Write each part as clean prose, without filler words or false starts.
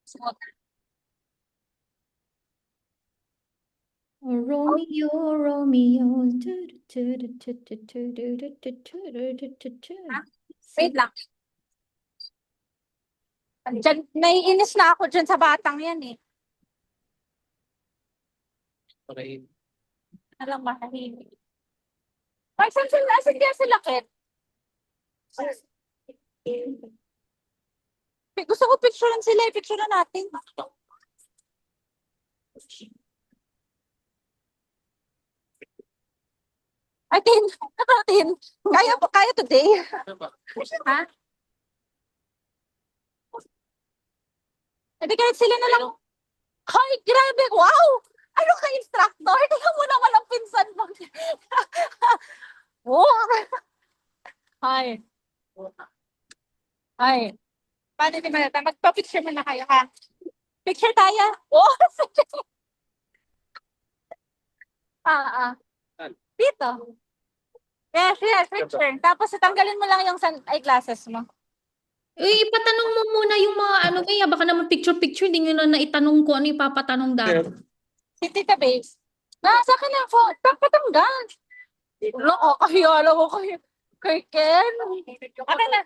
Oh, Romeo, Romeo. Wait lang. Dyan, naiinis na ako dyan sa batang yan eh. Okay. Alam mo, nahihimik. Ay, saan kaya sila, Ken? Gusto ko picturean sila, picturean natin. Atin, atin. Kaya today. Ha? Hindi kahit sila na lang. Ay, grabe, wow! Ano ka, instructor? Tingnan mo naman ang pinsan mo. Oh! Ay. Ay. Paano di malata? Magpa-picture mo na kayo, ha? Picture tayo. Oh! Dito. Yes, picture. Tapos tanggalin mo lang yung eyeglasses mo. Uy, ipatanong mo muna yung mga ano kaya baka naman picture-picture hindi nyo na naitanong ko ano ipapatanong dati. Si Tita Base. Sa akin lang po. Patanggal. Loko kayo. Alam mo kayo. Kay Ken. Ano na?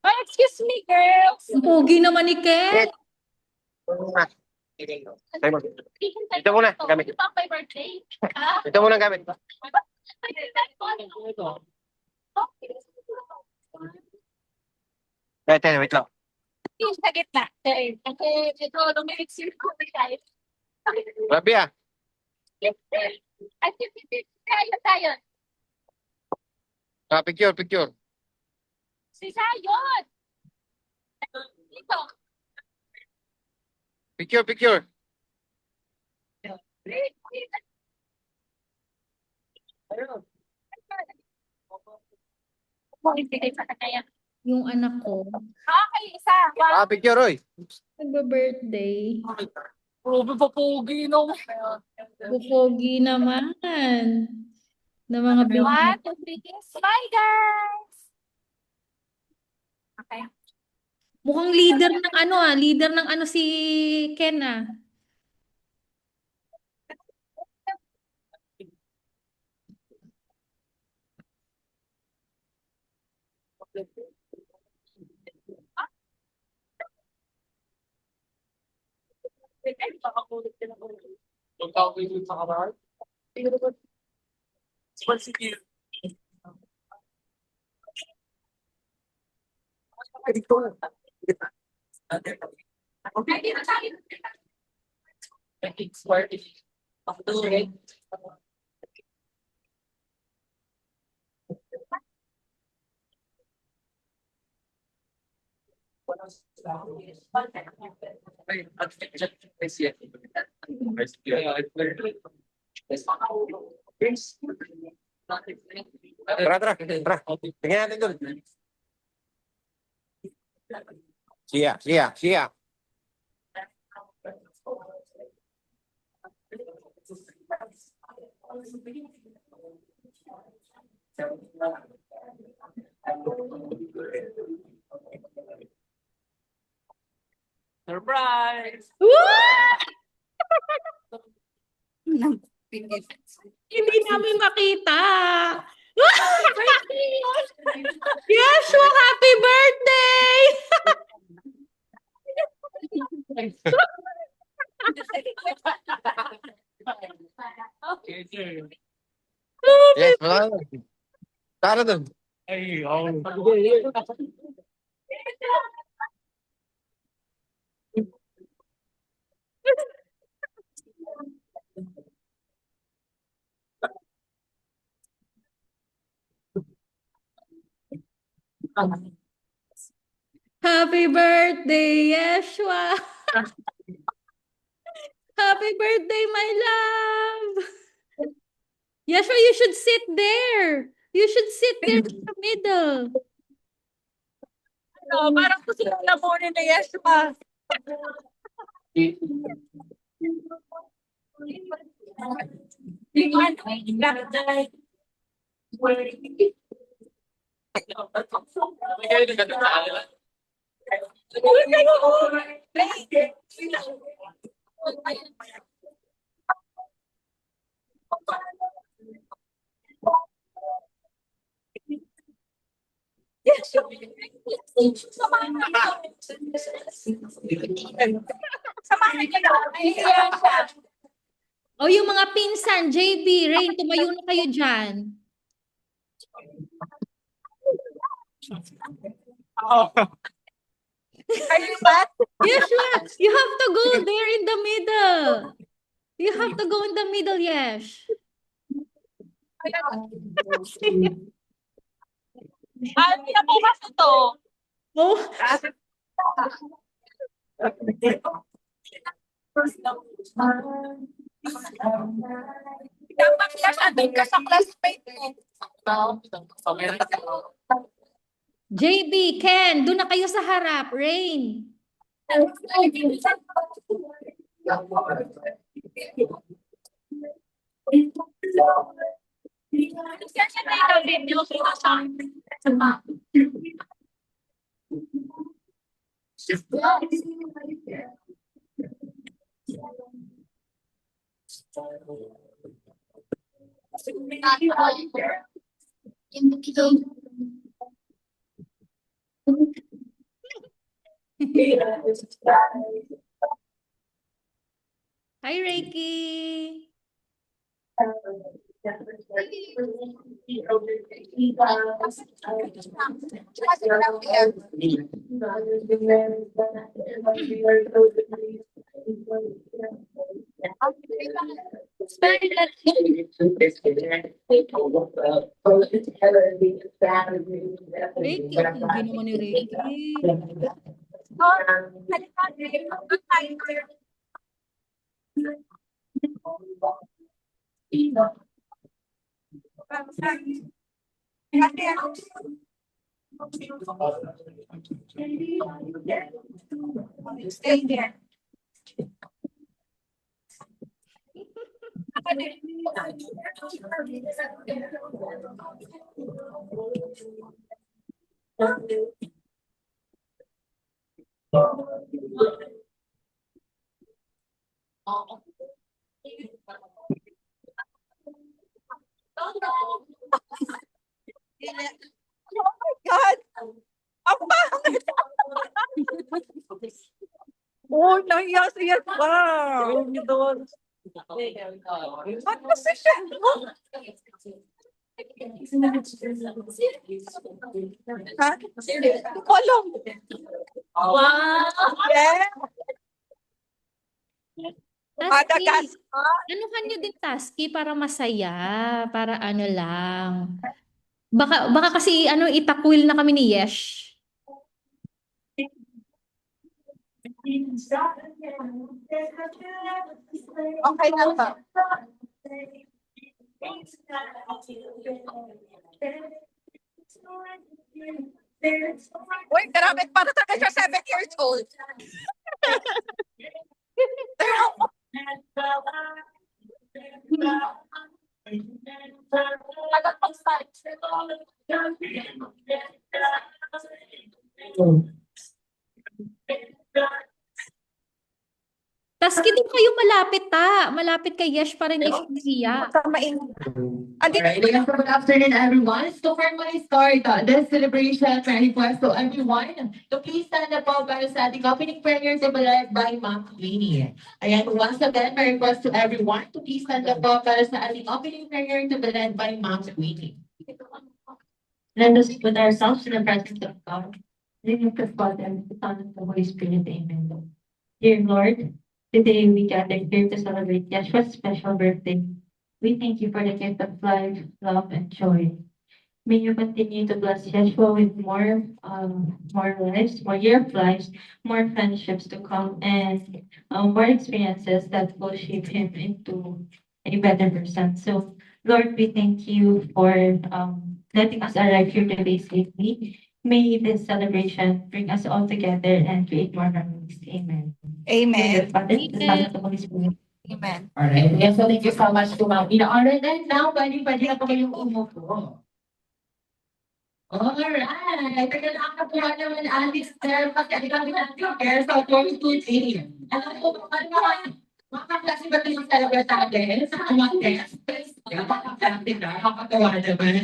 Ay, excuse me, girls. Ang pogi naman ni Ken. Ito muna, gamit. Ito ang my birthday. Ito muna gamit. Wait lang. Yung sa gitna. Kasi ito, lumilit ko. Grabe ah. Ay, tayo. Picture. Si Sayon. Dito. Picture. Yung anak ko, Okay, isa. Picture, oy. nagba-birthday. Grabe pa pogi, no? Pogi naman. Na mga baby. 1, 2, 3, smile, guys! Okay. Mukhang leader ng ano si Ken ah. Tara. Tingnan natin doon. Siya. Surprise! Hindi namin makita. Yeshua, happy birthday! Yes, wala. Tara doon. Ay, oh. Happy birthday, Yeshua! Happy birthday, my love! Yeshua, you should sit there. You should sit there in the middle. No, parang gusto nang lamunin na Yeshua. Samahan niyo na. Nahihiya siya. O yung mga pinsan, JB, Rain, tumayo na kayo dyan. Are you bad? Yeshua, you have to go there in the middle. You have to go in the middle, Yesh. Hindi na po kasi to. Oh, Dapat siya doon ka sa classmate mo. JB, Ken, doon na kayo sa harap. Rain. Siya siya na yung video kita sa Hi, Reiki. Reiki, ang hindi naman ni Reiki. Stay there. Oh my God! Ang pangit! Oh, nahiya siya pa. Ba't kasi siya? Ha? Kolong. Wow! Yeah. Tasky. Madagascar. Ano kanyo din, Tasky, para masaya? Para ano lang. Baka kasi itakwil na kami ni Yesh. Okay na ba? Uy, grabe, para talaga siya 7 years old. Tagal pag-start. Tasky din kayo malapit malapit kay Yesh para hindi siya nahiya. Alright, again, good afternoon, everyone. So, for my start, this celebration, my request to everyone to please stand up all para sa ating opening prayer to be led by Ma'am Queenie. Ayan, once again, my request to everyone to please stand up all para sa ating opening prayer to be led by Ma'am Queenie. Let us put ourselves in the presence of God. In the name of God and the Son and the Holy Spirit, amen. Dear Lord, today we gather here to celebrate Yeshua's special birthday. We thank you for the gift of life, love, and joy. May you continue to bless Yeshua with more lives, more year of lives, more friendships to come, and more experiences that will shape him into a better person. So, Lord, we thank you for letting us arrive here today safely. May this celebration bring us all together and create more memories. Amen. Amen. Father, the Son, and the Holy Spirit. Amen. Alright, yes, so thank you so much to Ma'am Ina. Alright, and now, pwede na po kayong umupo. Alright, taga nakakapuha naman Alex Ter, pati kami natin care sa 42 Alam ko, mga kaklase ba ito yung celebrate natin sa mga test? Mga kaklase na, kakatawa naman.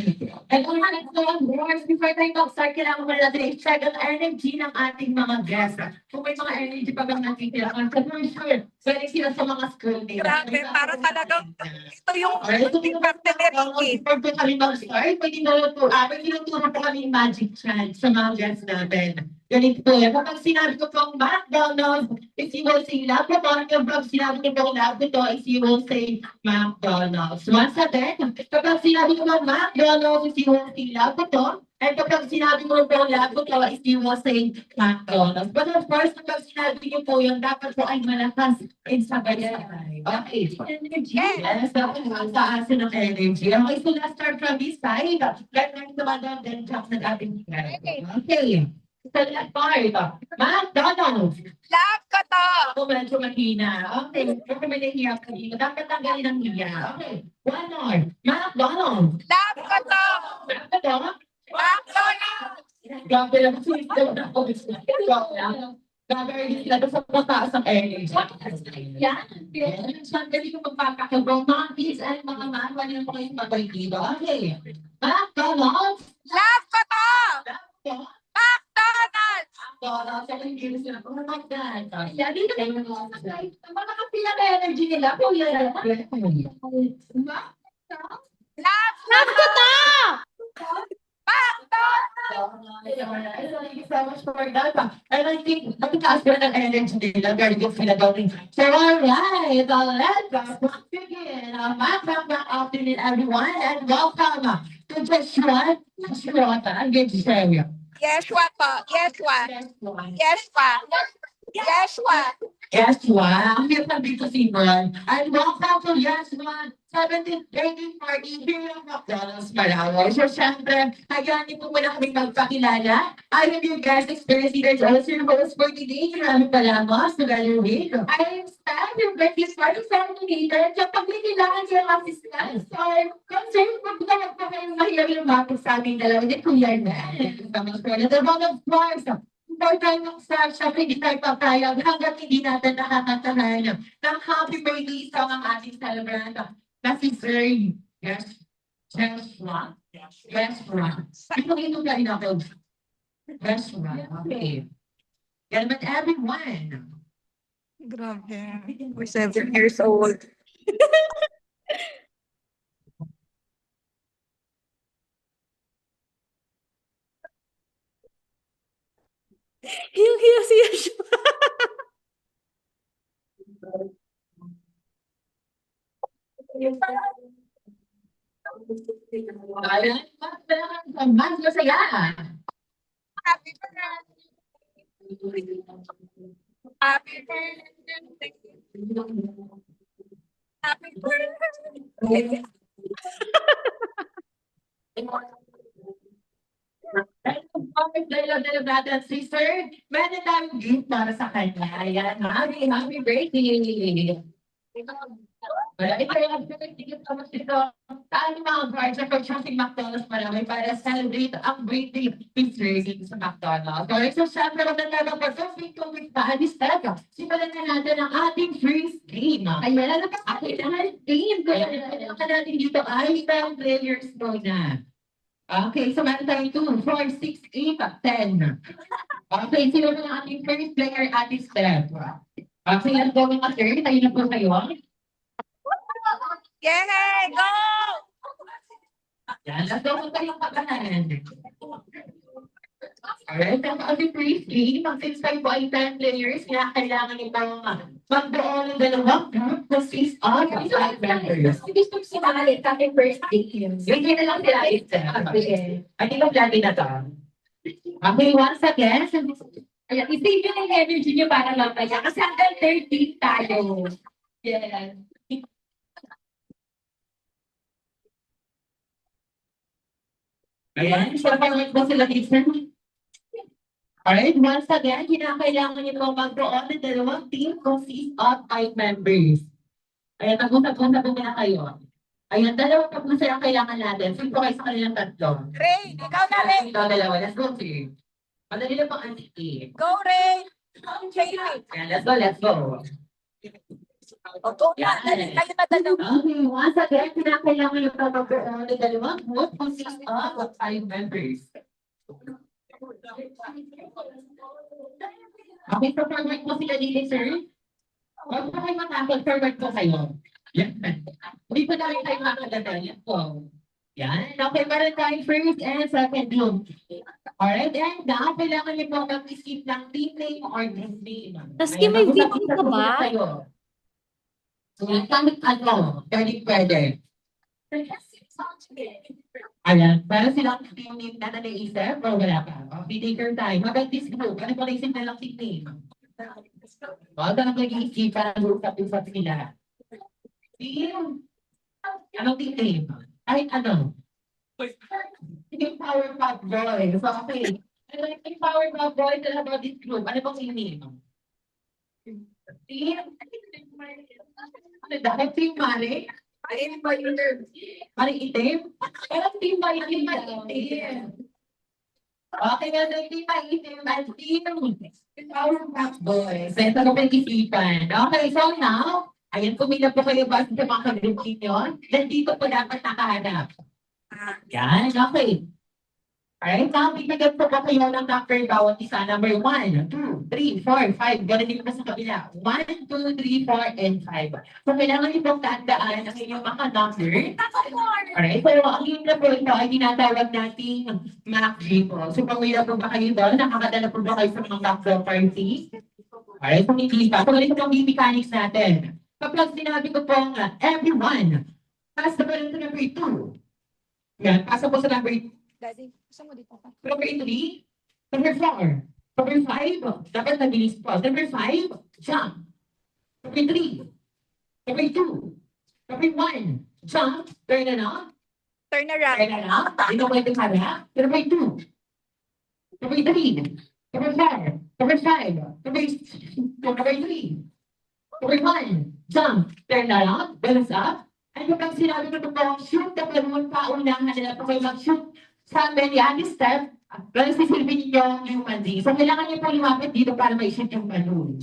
And kung hanap ko ang boards, before tayo mag-start, kailangan mo natin i-check ang energy ng ating mga guests. Kung may mga energy pa bang nakikita, for sure, pwede sila sa mga school nila. Grabe, para talagang ito yung Alright, so parte ni Ricky. before po kami mag-start, may tinuturo po kami yung magic chant sa mga guests natin. Ganito po, kapag sinabi ko pong McDonald's, if you will say Labrador, kapag sinabi ko pong Labrador, if you will say McDonald's. Once again, kapag sinabi ko pong McDonald's, if you will say Labrador, and kapag sinabi mo pong Labrador, if you will say McDonald's. But of course, kapag sinabi niyo po yun, dapat po ay malakas in sabay. Okay. Energy. Yes, dapat taasin ng energy. Okay, so let's start from this side. Let me naman then jump sa ating okay. So let's start. McDonald's. Love ko to! Ako medyo mahina. Okay, kasi may nahiya kanina. Dapat tanggalin ang hiya. Okay, one more. McDonald's. Love ko to! McDonald's. McDonald's! Grabe lang. Sweet daw na ako. Grabe rin sila sa mataas ang energy. Yan. Sandali ko magpapakabong mga kids and mga manual yung mga yung babay dito. Okay. McDonald's. Love ko to! McDonald's. McDonald's! McDonald's. Sa hindi sila po na McDonald's. Yan, dito kayo mga kapila na energy nila. Po yan. McDonald's. Love Love ko to! McDonald's! Thank you so much for that. And I think mataas ko ng energy nila. Very good sila daw rin. So alright, let's begin. Good afternoon everyone and welcome to Joshua. Joshua. Yeshua po. Yeshua. Yeshua. Yeshua. Yeshua. Ang hirap na dito si Ron. And welcome to Yeshua 17th birthday party here at McDonald's Palawan. So syempre, hayaan po muna kami magpakilala. I am your guest experience leader, also your host for today. Maraming salamat together with I am Stan, your birthday party facilitator. Kapag may kailangan siya ng assistance or concern, magdalag pa kayo mahirap yung mapag sa aming dalawa. Hindi ko yan na. The one of course, important ng staff, syempre hindi tayo papayag hanggat hindi natin nakakantahan ng happy birthday song ang ating celebrant. Na si Sir, yes, Joshua. Ito kayo ako. Joshua, okay. Yan naman everyone. Grabe. We're 7 years old. Hiyang-hiya si Yeshua. Ayan, mas masaya. Happy birthday. Happy birthday. Happy birthday. Dahil natin si Sir, meron tayong gift para sa kanya. Ayan, happy birthday. Wala, ito yung tigil naman dito. Saan yung mga guards na pag-shopping McDonald's marami para celebrate ang birthday picture dito sa McDonald's. Alright, so syempre magandang pag-shopping ko with Pahalis Tega. Simulan na natin ang ating first game. Ayan, ano pa? Ako yung game. Kaya natin dito ay 10 players muna. Okay, so meron tayo 2, 4, 6, 8, 10. Okay, sino na ang ating first player, ating step? Okay, let's go mga sir. Tayo na po kayo. Yay! Go! Yan, let's go po kayong pagkahan. Alright, ang ating first game, since tayo po ay 10 players, kaya kailangan itong magbuo ng dalawang group consist of 5 members. Gusto ko sumali sa aking first game. Bigyan na lang sila isa. I think ang lagi na to. Okay, once again, Ayan, isave nyo na yung energy nyo para mamaya. Kasi hanggang 13 tayo. Yes. ayan, siya pa lang po sila dito. Alright, once again, kinakailangan niyo po magbuo ng dalawang team consist of 5 members. Ayan, nag-usap-usap po na kayo. Ayan, dalawang pag-user ang kailangan natin. Sino kayo sa kanilang tatlo? Ray, ikaw na, Ray. Ito, dalawa. Let's go, sir. Madali lang pang anti. Go, Ray. Ayan, let's go, let's go. O, go na. Dali, kayo na dalawa. Okay, once again, kinakailangan yung pag-magkaroon ng dalawang group consist of 5 members. Okay, so forward po sila dito, sir. Huwag po kayo matakot, forward po kayo. Yan. Hindi po namin kayo makakadala. Yan po. Yan. Okay, meron tayong first and second group. Alright, and now, kailangan niyo po mag-skip ng team name or group name. Taski, may Ayan, video mag-usap-usap ka po ba? kayo. So, kahit ano, pwede. Ayan, para silang team name na naisip o wala pa. Okay, take your time. About this group, ano pa naisip na lang team name? Huwag ka na mag-iisip para mag-usap-usap sila. Team, anong team name? Kahit ano. Team Powerpuff Boys. So, okay. Ano yung Powerpuff Boys and about this group? Ano pang team name? Team? Ano dahil team Mari? Mari itim? Parang team Mari itim. Okay nga na team Mari itim at team Powerpuff Boys. Ito ko pag-isipan. Okay, so now, ayan, pumila po kayo ba sa mga ka-group ninyo? Nandito po dapat nakahanap. Yan, okay. Alright, now bibigyan po kayo ng number bawat isa. Number 1, 2, 3, 4, 5. Ganun din pa sa kabila. 1, 2, 3, 4, and 5. So, kailangan niyo pong tandaan ang inyong mga number. Alright, so ang yun na po ito ay tinatawag nating MACG po. So, pamila po ba kayo doon? Nakakadala po ba kayo sa mga backdoor party? Alright, kung hindi pa. So, ganito pong mechanics natin. Kapag sinabi ko pong everyone, pass na po rin sa number 2. Yan, pass po sa number 2. Daddy, gusto mo dito ka? Number 3, number 4, number 5, dapat nabilis po. Number 5, jump. Number 3, number 2, number 1, jump, turn and up, Turn around. turn and up, ito po ito harap. Number 2, number 3, number 4, number 5, number 3, number 1, jump, turn and up, balance up. And kapag sinabi ko po, shoot, kapag naman paunahan nila po kayo mag-shoot, sa many step, pero sisilbin niyo yung human being. So, kailangan niyo po lumapit dito para ma-shoot yung balloon.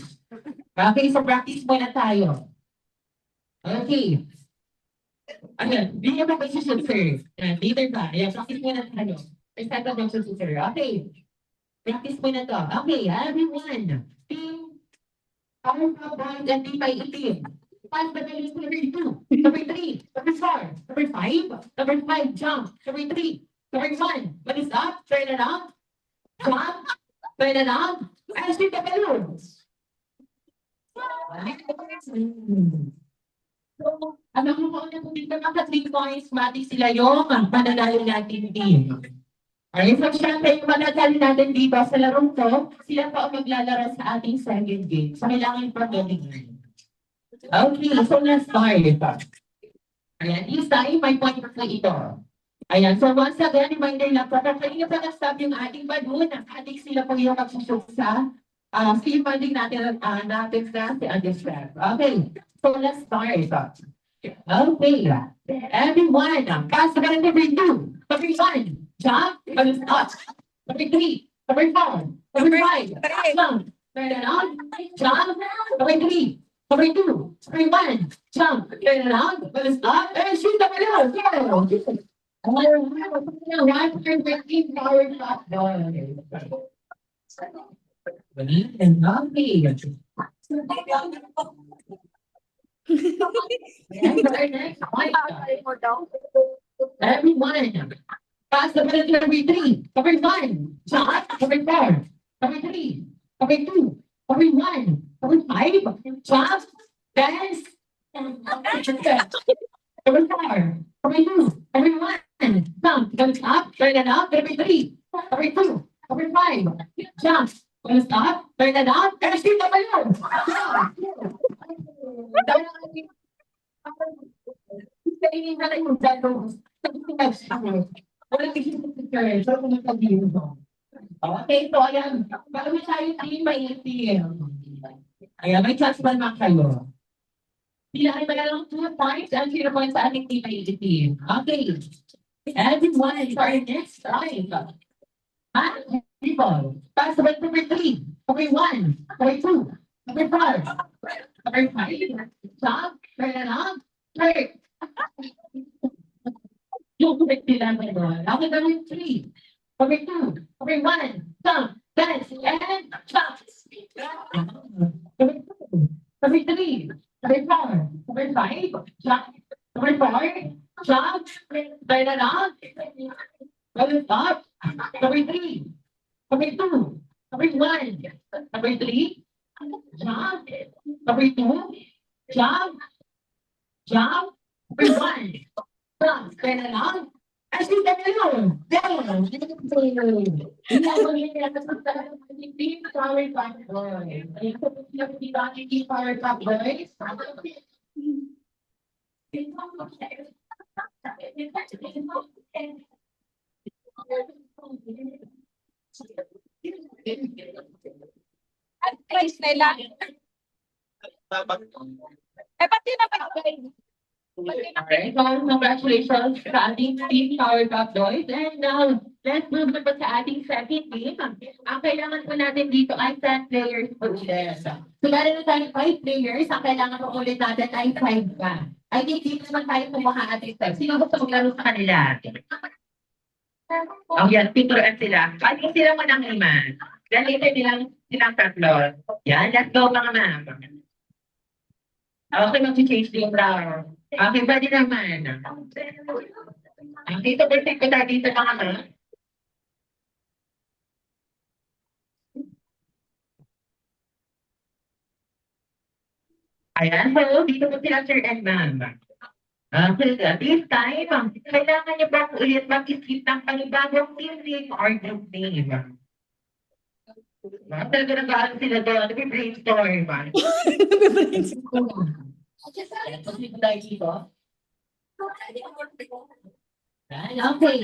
Okay, so practice muna tayo. Okay. Ayan, hindi niyo pa shoot, sir. Ayan, later ba? Ayan, practice muna tayo. First time ka shoot, sir. Okay. Practice muna to. Okay, everyone. Team, Powerpuff Boys and Team by Itim. Pass the balloon to number 2, number 3, number 4, number 5, number 5, jump, number 3, number 1, what is up? Turn it up. Jump. Turn it up. And shoot the balloon. Alam mo kung ano dito mga 3 points, mati sila yung mananalo natin team. Alright, so syempre yung mananalo natin dito sa larong to, sila pa ang maglalaro sa ating second game. So kailangan pa galing. Okay, so let's start. Ayan, isa yung may point po ito. Ayan, so once again, reminder lang po, kapag kanina pa na-stop yung ating balloon, ating sila po yung magsushoot sa team bonding natin natin sa si Understand. Okay, so let's start. Okay, everyone, pass the ball number 2, number 1, jump, balloon up, number 3, number 4, number 5, jump, turn it on, jump, number 3, number 2, number 1, jump, turn it on, balloon up, and shoot the balloon. Go! One hundred team Powerpuff Boys. And okay. Everyone, pass the ball to number 3, number 1, jump, number 4, number 3, number 2, number 1, number 5, jump, dance, number 4, number 2, number 1, jump, don't stop, turn it up, number 3, number 2, number 5, jump, don't stop, turn it up, and shoot the balloon. Okay, so ayan, bago tayo team may team. Ayan, may chance ba naman kayo? Bilang ay lang 2 points and 0 points sa ating team. Okay. Everyone, for our next time. People, pass away number 3, number 1, number 2, number 5, number 5, stop, turn it on, turn. Yung correct nila mo doon. Okay, number 3, number 2, number 1, stop, dance, and stop. Number 2, number 3, number 4, number 5, stop, number 4, stop, turn it on, number stop, number 3, number 2, number 1, number 3, jump, number 2, jump, jump, number 1, jump, turn it on. As you can know, down, team power back boy. Ayun po po sila team power back boy. Ang price nila. Eh, pati na pa. Alright, so congratulations sa ating team power back boys. And now, let's move na po sa ating second team. Ang kailangan po natin dito ay 10 players po ulit. So, meron na tayo 5 players. Ang kailangan po ulit natin ay 5 pa. I think dito naman tayo kumuha ating step. Sino gusto maglaro sa kanila? Oh, yan, tuturuan sila. Pati sila mo ng 5. Then later silang 3. Yan, let's go mga ma'am. Okay, mag-change din raw. Okay, pwede naman. Dito, perfect ko tayo dito mga ma'am. Ayan, so dito po sila sir and ma'am. Okay, this time, kailangan niyo ba ulit mag-isip ng panibagong team name or group name? Talaga nag-aaral sila doon, nag-brainstorm. Okay.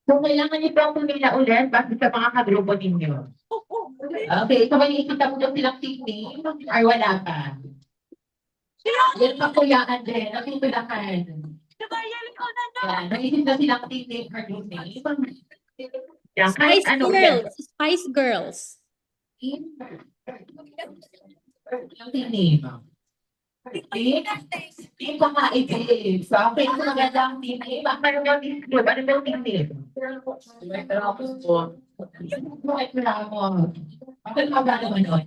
So, kailangan niyo pang pumila ulit bakit sa mga kagrupo ninyo. Okay, so may ikita mo doon silang team name or wala pa? Yan pakuyaan din, natutulakan. Yan, naisip na silang team name or group name. Yan, kahit Spice ano Girls. Spice Girls. yung team name. Team kakaibig. So, okay, so magandang team name. Ano ba team group? Ano ba team name? Bakit wala mo? Bakit wala naman nun?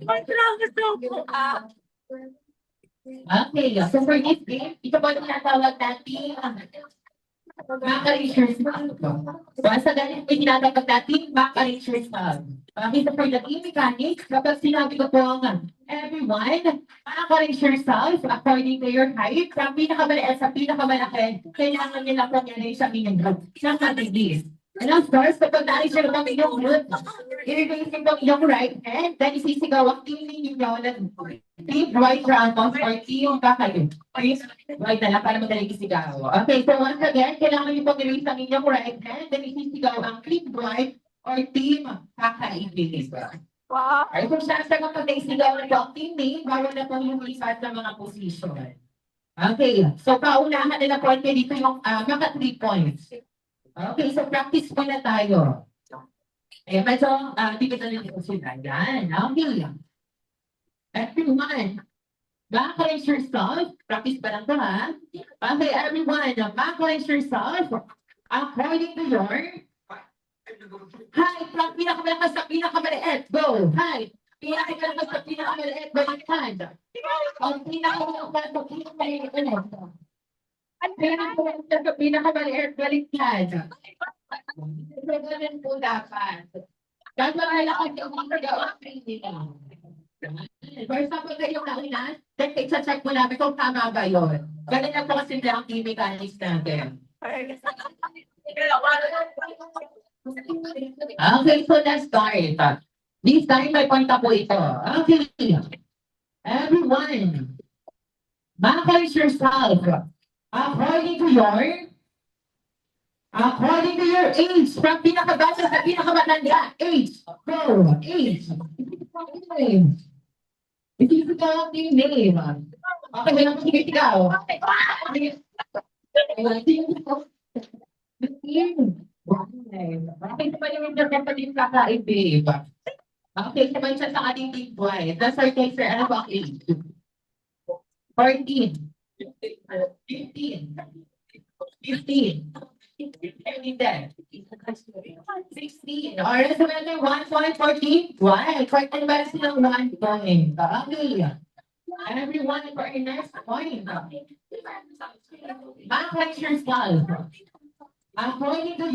Okay, so for this game, ito ba yung natawag natin? Back-arrangers Club. So, sa ganit po tinatawag natin back-arrangers Club. Okay, so for the game mechanics, kapag sinabi ko po everyone, back-arrangers Club, according to your height, from pinakamaliit sa pinakamalaki, kailangan nila pong yan sa inyong group ng categories. And of course, kapag na-arrange ng inyong group, i-release yung inyong right hand, then isisigaw ang team ninyo ng Team White Ramos or Team Kakayo. White na lang para madaling isigaw. Okay, so once again, kailangan niyo pong i-release ang inyong right hand, then isisigaw ang Team White or Team Kakaibig. Wow. Ay, kung siya sa kapag isigaw na po ang team name, bawal na pong lumipat sa mga position. Okay, so paunahan nila po dito yung maka 3 points. Okay, so practice po na tayo. Eh, medyo, di kita nila sila. Yan, okay. Everyone, back-arrange yourself. Practice pa lang to, ha? Okay, everyone, back-arrange yourself. According to your height, from pinakamalakas sa pinakamaliit. Go, height. Pinakamalakas sa pinakamaliit. Baliktad. Ang pinakamalakas sa pinakamaliit. Ang pinakamaliit. Baliktad. So, ganun po dapat. Gagawin yung mga gawang training. For example, kayong nakinas, then check mo namin kung tama ba yun. Ganun lang po kasi lang team mechanics natin. Okay, so let's start. This time, may point po ito. Okay. Everyone, manage yourself. According to your age, from pinakabata sa pinakamatanda, age, go, age. Ito yung name. Okay, walang sumisigaw. Okay, naman yung internet pa din kakaibig. Okay, naman siya sa ating big boy. That's our case, sir. Ano ba ang age? 14. 15. 15. And then, 16. Oras naman 1 point 14. Why? Quite invest ng 1 point. Okay. Everyone for your next point. Backlight yourself. According to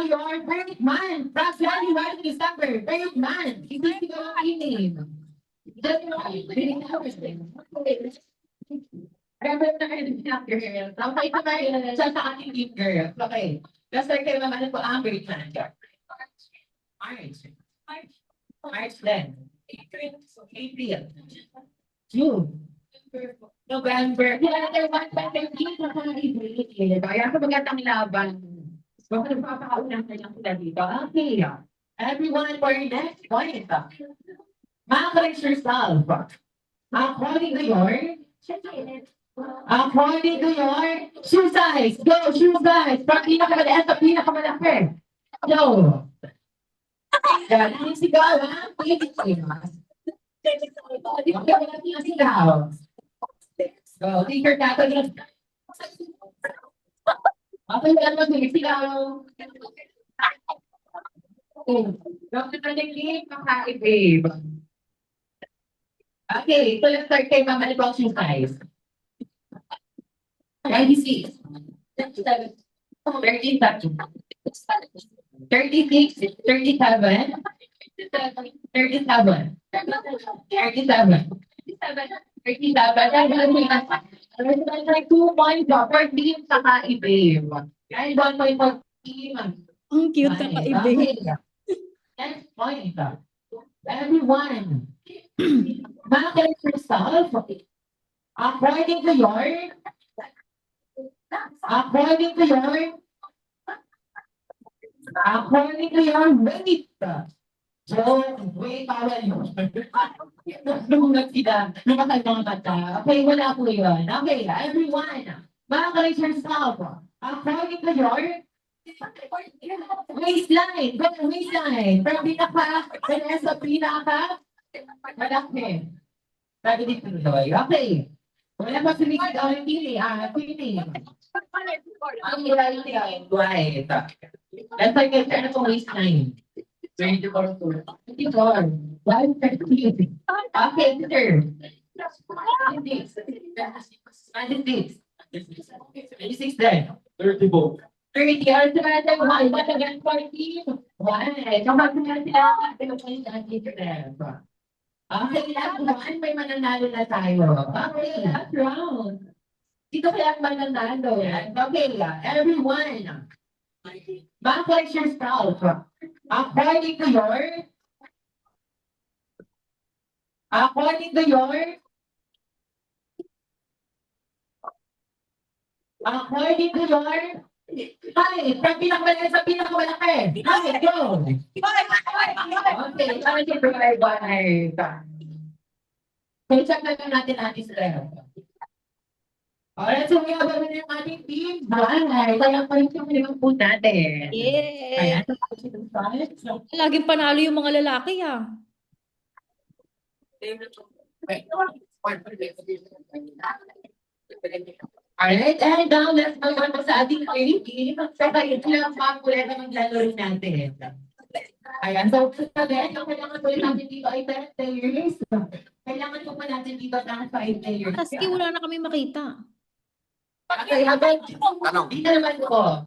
your birth month, from January to December, birth month, hindi ko ang inim. Remember na kayo ng girl. Okay, ito ba siya sa ating team girl? Okay. Kasi kayo naman po ang birth month. March then. April. June. November. Another 1.13 na mga April. Kaya sa magandang laban. Baka nagpapakaunang na lang sila dito. Okay. Everyone for your next point. Correct yourself. According to your shoe size. Go, shoe size. From pinakamaliit sa pinakamalaki. Go. Galing sigaw, ha? Sigaw. Go, teacher tatanong. Okay, ano sigaw? Dr. Talikip, kakaibig. Okay, so let's start kay Mama Nicole shoe size. 26. 37. 36. 37. 37. 37. 2 points for team sa kaibig. Dahil 1 point for team. Ang cute na kaibig. Next point. Everyone. Market yourself. According to your weight. So, wait, bawal yun. Lumunod sila. Lumatay mga mata. Okay, wala po yun. Okay, everyone. Market yourself. According to your waistline. Go waistline. From pinaka malaki. Sabi ni Tuloy. Okay. Wala pa sumisid ang pili. Pili. Ang ilay niya. Right. Let's like it. Ano pong waistline? 24. 24. 130. Okay, sir. 26 then. 30 po. 30 hours naman. Why? Matagal 40. Why? Kapag naman sila, okay, last one, may mananalo na tayo. Okay, last round. Dito kaya mananalo. Okay, everyone. Backlight yourself. According to your Hi, from pinakamalaki sa pinakamalaki. Hi, go. Okay, kami si Provide One. So, check na lang natin ating strength. Alright, so we have na yung ating team. Bye. Kaya pa yung po natin. Yeah. Ayan, so, Laging panalo yung mga lalaki alright, and now let's move on sa ating game. So, kayo lang mga kulay na maglalaro natin. Ayan, so sabi, ang kailangan po natin dito ay 10 players. Kailangan po pa natin dito ng 5 players. Maski wala na kami makita. Okay, habang Tanong. dito naman ko,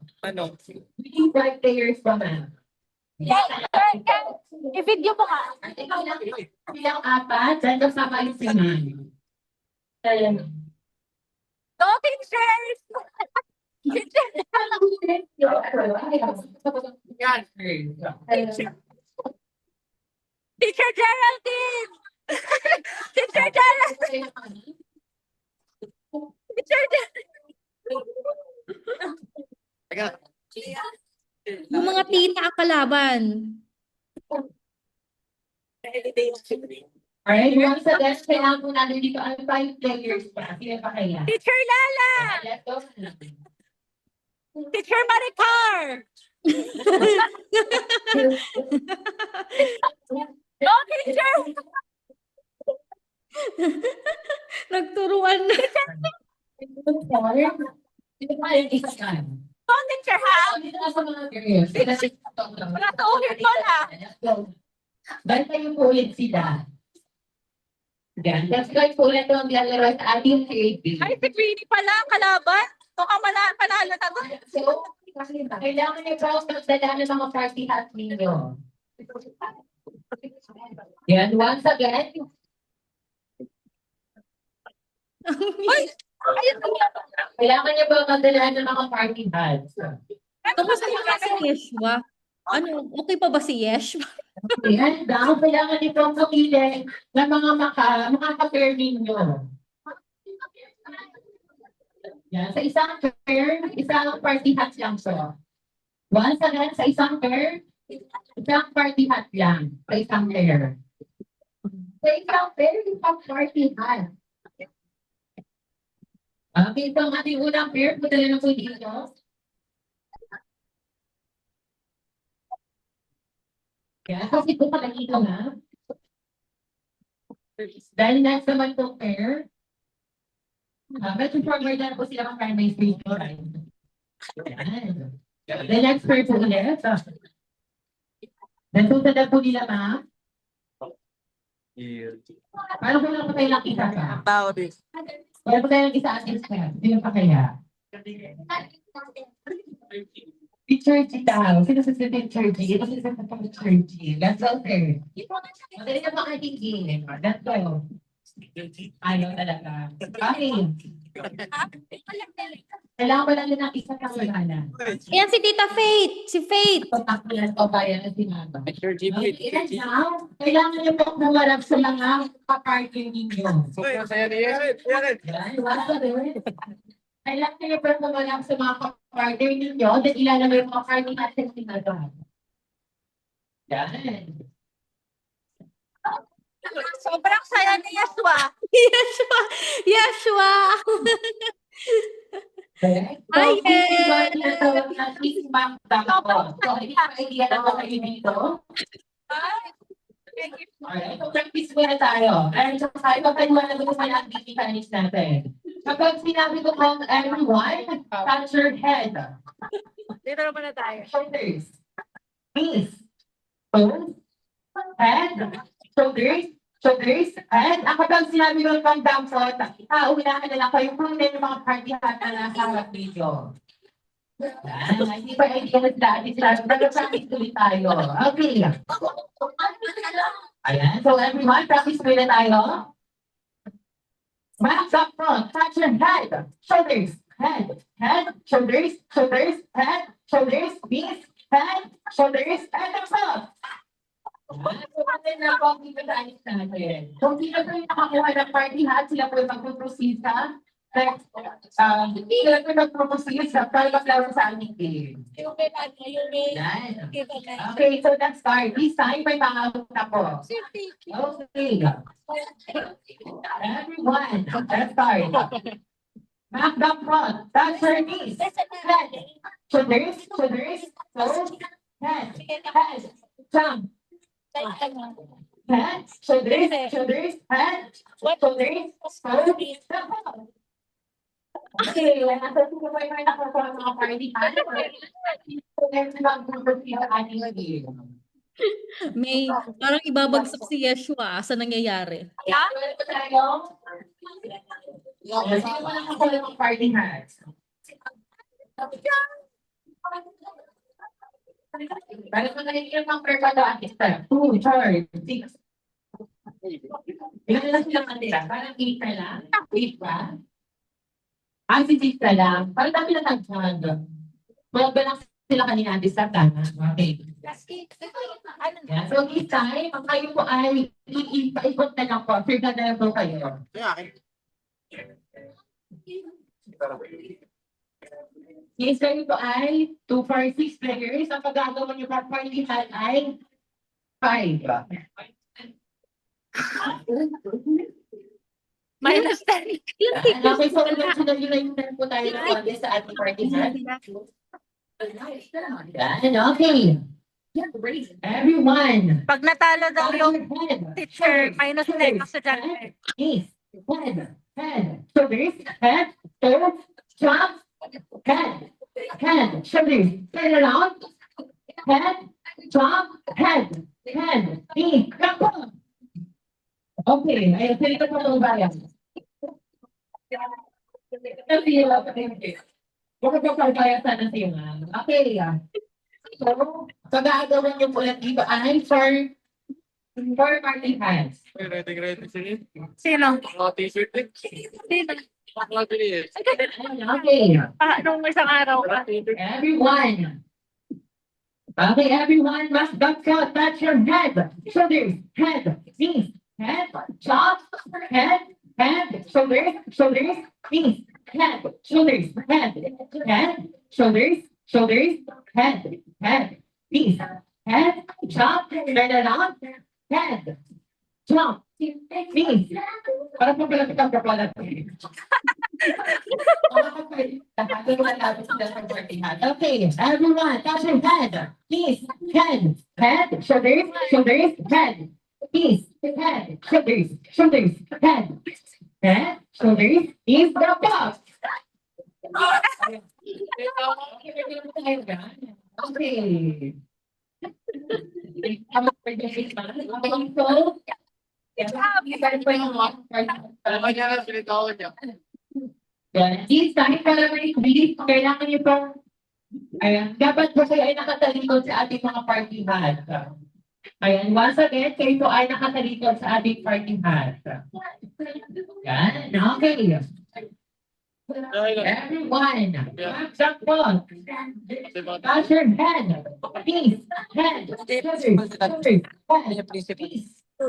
we need 5 players pa man. I-video mo ka. Silang apat, then kasama yung sinay. Ayan. No, teachers! Yan. Teacher Geraldine! Teacher Geraldine! Teacher Geraldine! Teka. Yung mga tita ang kalaban. Alright, once again, kailangan po natin dito ang 5 players pa. Sino pa kaya? Teacher Lala! Let's go. Teacher Maricar! No, teacher! Nagturuan na. Sino pa yung isa kan? No, teacher ha? Dito na sa mga players. Natuhin ko na. Let's go. Bantayin po ulit sila. Yan. Let's go po ulit ang lalaro sa ating grade. Ay, si Queenie pala ang kalaban. Mukhang panalo na to. So, kailangan niyo po magdala ng mga party hat ninyo. Yan, once again. Ay! Ayun na. Kailangan niyo po magdala ng mga party hats. Kamusta na si Yeshua? Ano, okay pa ba si Yesh? Yan, dahil kailangan niyo po pumili ng mga makaka-pair ninyo. Yan, sa isang pair, isang party hat lang po. Once again, sa isang pair, isang party hat lang. Sa isang pair. Sa isang pair, isang party hat. Okay, so ang ating unang pair, punta na po dito. Yan, kasi po pala dito nga. Dahil next naman po pair, medyo forward na po sila ng primary street po, right? Yan. The next pair po ulit. Nandun na po nila, ma'am. Paano po lang po tayo nakita ka? Paano po tayo nakita at step? Sino pa kaya? Teacher G daw. Sino sa Teacher G? Ito sa Teacher G. Let's go, sir. Madali na makatigil. Let's go. Ayaw talaga. Okay. Kailangan ko lang ng isa pangalan. Yan si Tita Faith. Si Faith. Patakulan o kaya na sinaba. Teacher GP. Okay, now, kailangan niyo po kumarap sa mga kaparking ninyo. Super saya niya. Yan, wala rin. Kailangan niyo po kumarap sa mga kaparking ninyo dahil ilalagay yung mga parking natin sinaba. Yan. Sobrang saya ni Yeshua. Yeshua. Yeshua. Correct? So, Hi, this is what tinatawag na kiss back dako. So, hindi pa idea na ba kayo dito? Alright, so practice muna tayo. And so, tayo pagkaliwanag ko sa activity mechanics natin. Kapag sinabi ko kong everyone, touch your head. Dito na muna tayo. Shoulders. Knees. Toes. Head. Shoulders. Shoulders. Head. Ang kapag sinabi ko kong dampot, unahan na lang kayo kunin yung mga party hat na nasa harap video. Yan. Hindi pa idea na sila. Nag-practice ulit tayo. Okay. Ayan. So everyone, practice ulit tayo. Back up front. Touch your head. Shoulders. Head. Head. Shoulders. Shoulders. Head. Shoulders. Knees. Head. Shoulders. And up. Kung sino po yung nakakuha ng party hat, sila po yung magpuproceed sa next. Sila po yung magpuproceed sa para maglaro sa aming game. Yan. Okay, so let's start. This time, may mga na po. Okay. Everyone, let's start. Back down front. Touch your knees. Head. Shoulders. Shoulders. Toes. Head. Head. Jump. Head. Shoulders. Shoulders. Head. Shoulders. Toes. Jump. Okay, nasa sino po yung nakukuha ng mga party hat? So, let's mag-proceed sa ating game. May parang ibabagsak si Yeshua sa nangyayari. Yan, meron po tayo. Sino po nakakuha ng party hats? Meron po tayo yung mga perpado at step. 2, 4, 6. Ilan lang silang natira? Parang 8 na lang? 8 ba? Si 6 na lang. Parang dami na tagpag. Wala ba lang sila kanina? Disap tama. Okay. Yeah, so this time, ang kayo po ay iikot na lang po. Figure na lang po kayo. Yes, kayo po ay 2 for 6 players. Ang paggagawa niyo pa party hat ay 5. Minus 10. Okay, so eventually na yung turn po tayo ng konti sa ating party hat. Yan, okay. Everyone. Pag natalo daw yung Head, teacher, minus 10 sa estudyante. knees, head, shoulders, head, toes, jump, head, shoulders, turn around, head, jump, head, knee, jump up. Okay, ayun, salita po ng bayan. Bakit ba pagbayan sana siya? Okay, so, gagawin niyo po lang dito ay for party hands. Ready, sige. Sino? Mga t-shirt eh. Sino? Mga bilis. Okay, Nung isang araw ka. everyone. Okay, everyone must touch your head, shoulders, knees, head, chop, head, shoulders, knees, head, shoulders, shoulders, head, knees, head, chop, turn around, head, jump, knees. Para po pala kitang kapalat. Okay, everyone, touch your head, knees, head, shoulders, head, knees, head, shoulders, head, shoulders, knees, jump up. Okay. Alam mo niya na, pinitawa niya. This time, para may bilis, kailangan niyo pong, ayan, dapat po kayo ay nakatalikod sa ating mga party hat. Ayan, once again, kayo po ay nakatalikod sa ating party hat. Yan, okay. Everyone, jump on. Touch your head, knees, head, shoulders, knees,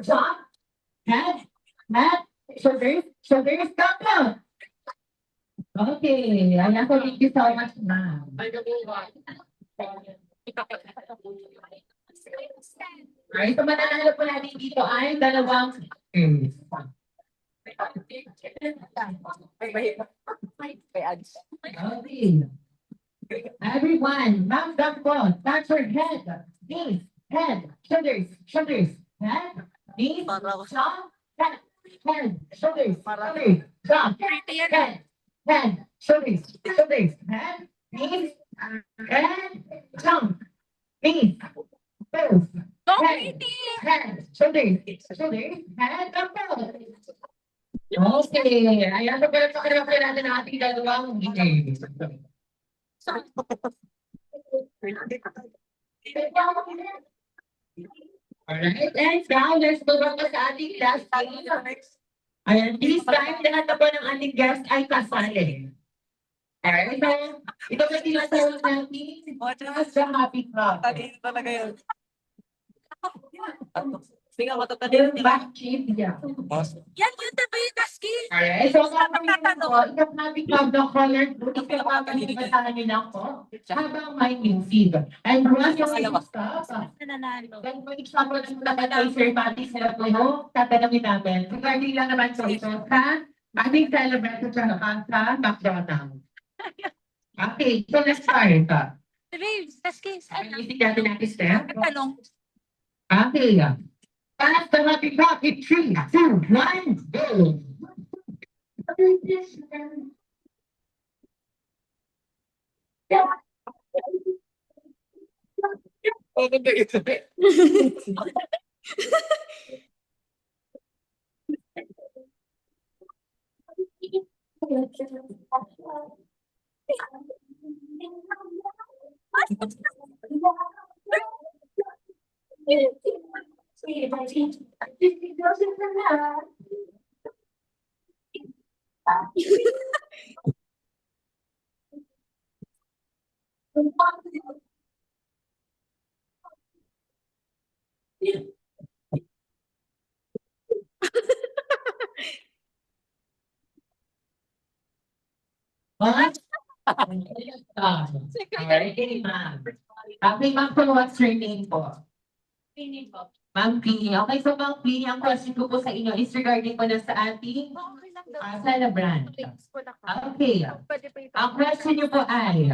jump, head, shoulders, jump on. Okay, ayan po, thank you so much, ma'am. Alright, so mananalo po natin dito ay dalawang Okay. Everyone, mount up po. Touch your head, knees, head, shoulders, head, knees, jump, head, shoulders, jump, head, shoulders, head, knees, and jump, knees, toes, head, shoulders, head, jump up. Okay, ayan po pala sa kanila natin ang ating dalawang game. Alright, and now let's move on sa ating last game. Ayan, this time lahat na po ng ating guest ay kasali. Alright, so ito na tinatawag natin sa Happy Club. Talaga yun. Sige, matatalo yung back chip niya. Yan yun na ba yung taski? Alright, so kakaroon po, itong Happy Club ng colored book, ipapapalibasahan niyo lang po habang may music. And once yung stop, Nananalo. then for example, ng mga Sir Patty sila po yung tatanungin namin. Regarding lang naman sa ito, sa ating celebrate sa McDonald's. Okay, so let's start. Babes, taski. Ang music natin step. Tanong. Okay. Fast the Happy Club in 3, 2, 1, go! Pupunta ito. What? Alright, ma'am. Okay, ma'am, so what's your name po? Ma'am Queenie. Okay, so Ma'am Queenie, ang question ko po sa inyo is regarding po na sa ating celebrant. Okay. Ang question niyo po ay,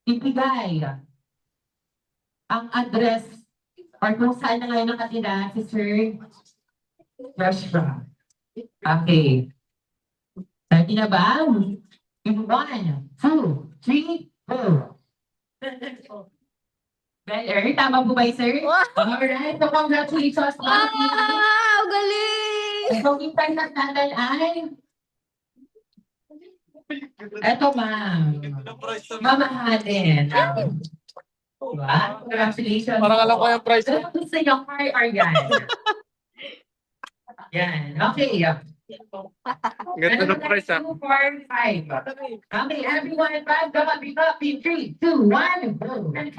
ibigay ang address or kung saan na ngayon nakatira si Sir Joshua. Okay. Ready na ba? In 1, 2, 3, 4. Better? Tama po ba, sir? Alright, so congratulations, Ma'am Queenie. Wow! Galing! So, yung time natin ay, eto ma'am, mamahalin. Diba? Congratulations. Parang alam ko yung price. Ano gusto nyo, car or yan? Yan, okay. Ganda ng price, 2, 4, 5. Okay, everyone, 5, copy, 3, 2, 1, go. Ay,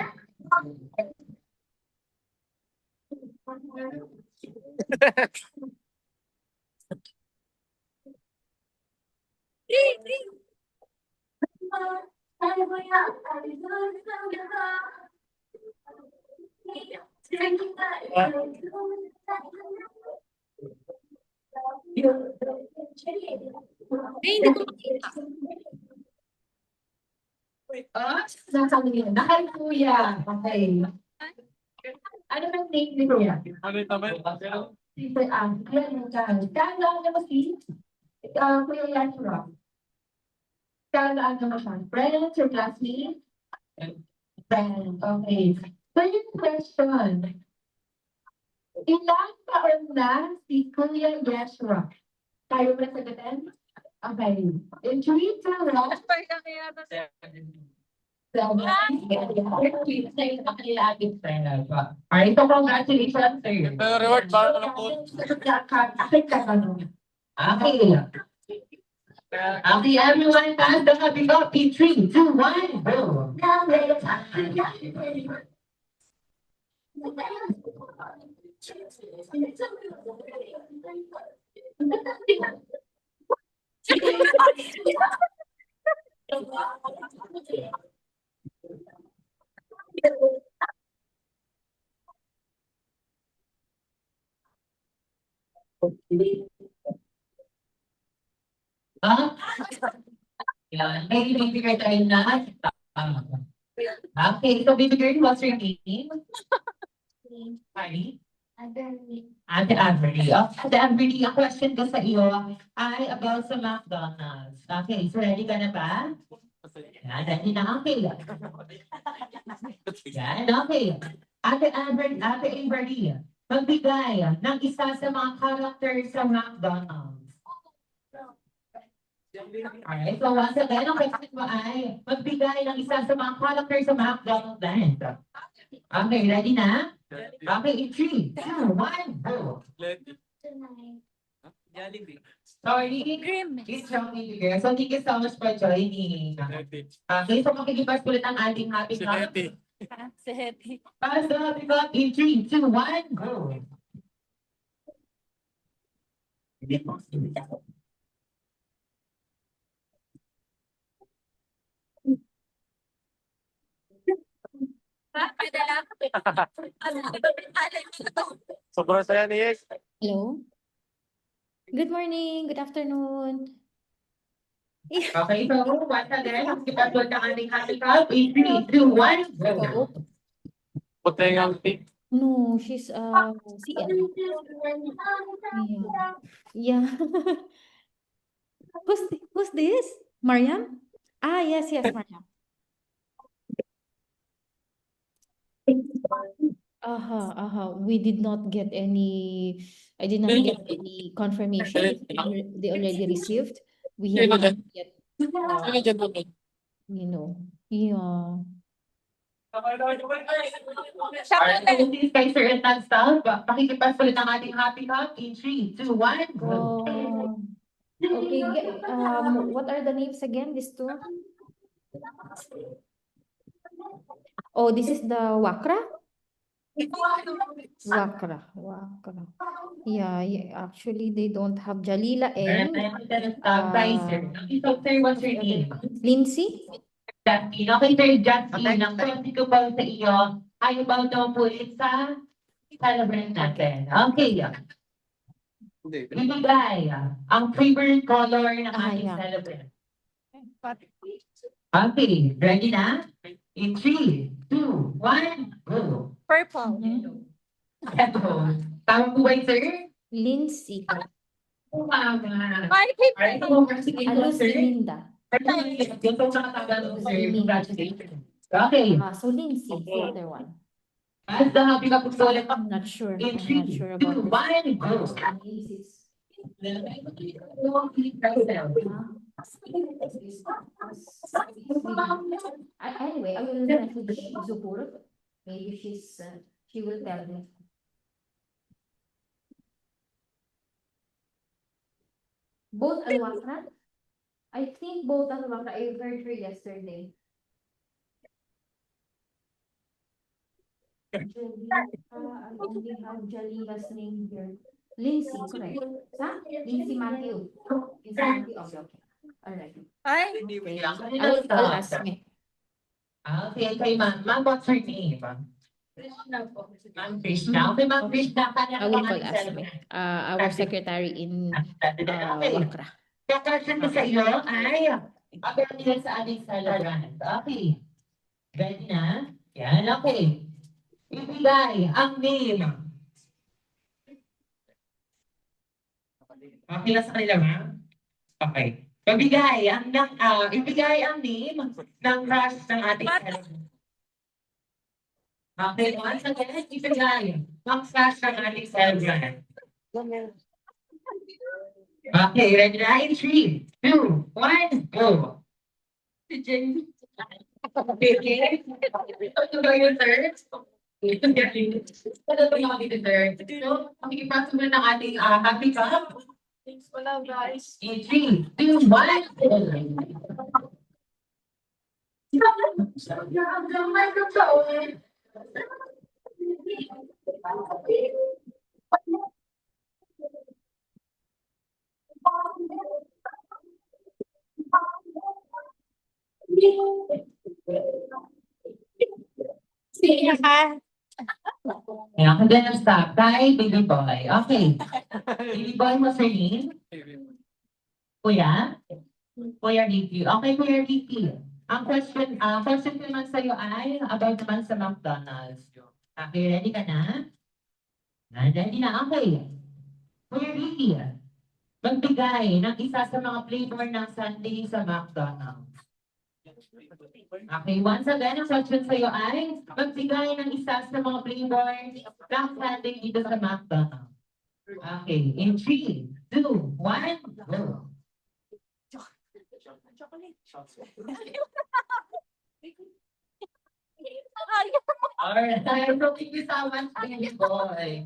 hindi ko makita. Nakal kuya. Okay. Ano bang name ni kuya? Ano yung tamay? Si kuya mo ka. Kailangan mo si kuya Yashua. Kailangan mo siya. Friend, your classmate? Friend, okay. So yung question. Ilang taon na si Kuya Yashua? Tayo ba sagutin? Okay. In 3, 2, 1. Alright, so congratulations, sir. Pero reward, parang alam ko. Okay. Okay, everyone, pass the happy copy. 3, 2, 1, go. Yan, may bibigay tayo na. Okay, so bibigay what's your name? Sorry? Ate Avery. Ate Avery, ang question ko sa iyo ay about sa McDonald's. Okay, so ready ka na ba? Yan, ready na. Okay. Yan, okay. Ate Avery, magbigay ng isa sa mga character sa McDonald's. Alright, so once again, ang question mo ay magbigay ng isa sa mga character sa McDonald's land. Okay, ready na? Okay, in 3, 2, 1, go. Sorry, it's from Nibigay. So, thank you so much for joining. Okay, so makikipas ulit ang ating happy Si cup. Letty. Pass the happy cup in 3, 2, 1, go. Sobrang saya ni Yes. Hello? Good morning, good afternoon. Okay, so once again, makikipas ulit ang ating happy cup in 3, 2, 1, go. Puting ang tea. No, she's CN. Yeah. Who's this? Mariam? Ah, yes, Mariam. We did not get any, I did not get any confirmation if they already received. We have not yet, Ano dyan mo? yeah. Alright, so this is kay Sir Ethan Staff. Pakikipas ulit ang ating happy cup in 3, 2, 1, go. Okay, what are the names again, these two? Oh, this is the Wakra? Wakra. Yeah, actually, they don't have Jalila and Sir, what's your name? Lindsay. Justin. Okay, Sir Justin, ang question ko pa sa iyo, ay about daw po ulit sa celebrate natin. Okay. Ibigay ang favorite color ng ating yeah. celebrant. Okay, ready na? In 3, 2, 1, go. Purple. Eto. Tama po ba yun, sir? Lindsay. Tama. Ay, Alright, so sige po, Ano si sir. Linda? Yung po sa katagal, sir. Congratulations. Okay. So Lindsay, the other one. As the happy ka po ulit. I'm not sure. In I'm 3, not sure 2, about 1, this. go. Lindsay's. Anyway, I will message Zuhur. Maybe she will tell me. Both Alwakra? I think both Alwakra. I heard her yesterday. Jalila, I only have Jalila's name here. Lindsay, correct. Sa? Lindsay Matthew. Lindsay Matthew, okay, okay. All right. Ay, Okay. I'll I'll ask me. Okay, kay ma'am. Ma'am, what's her name? Ma'am Krishna. Okay, ma'am Krishna. I will call Asme, our secretary in Okay. Wakra. Kakasyon ko sa iyo ay about nila sa ating celebrant. Okay. Ready na? Yan, okay. Ibigay ang name. Okay na sa kanila, ma'am? Okay. Ibigay ang name ng crush ng ating celebrant. Okay, once again, ibigay ang crush ng ating celebrant. Okay, ready na? In 3, 2, 1, go. Si Jenny. Okay. Ito ba yung third? Ito galing. Ito ba yung ating third? So, makikipasok mo ng ating happy cup. thanks pala guys. In 3, 2, 1, go. Sige ka. Ayan, and then stop. Kay Baby Boy. Okay. Baby Boy, what's your name? Kuya? Kuya Ricky. Okay, Kuya Ricky. Ang question ko naman sa'yo ay about naman sa McDonald's. Okay, ready ka na? Ready na, okay. Kuya Ricky, magbigay ng isa sa mga flavor ng sundae sa McDonald's. Okay, once again, ang question sa'yo ay magbigay ng isa sa mga flavor ng sundae dito sa McDonald's. Okay, in 3, 2, 1, go. Alright, so thank you so much, Baby Boy.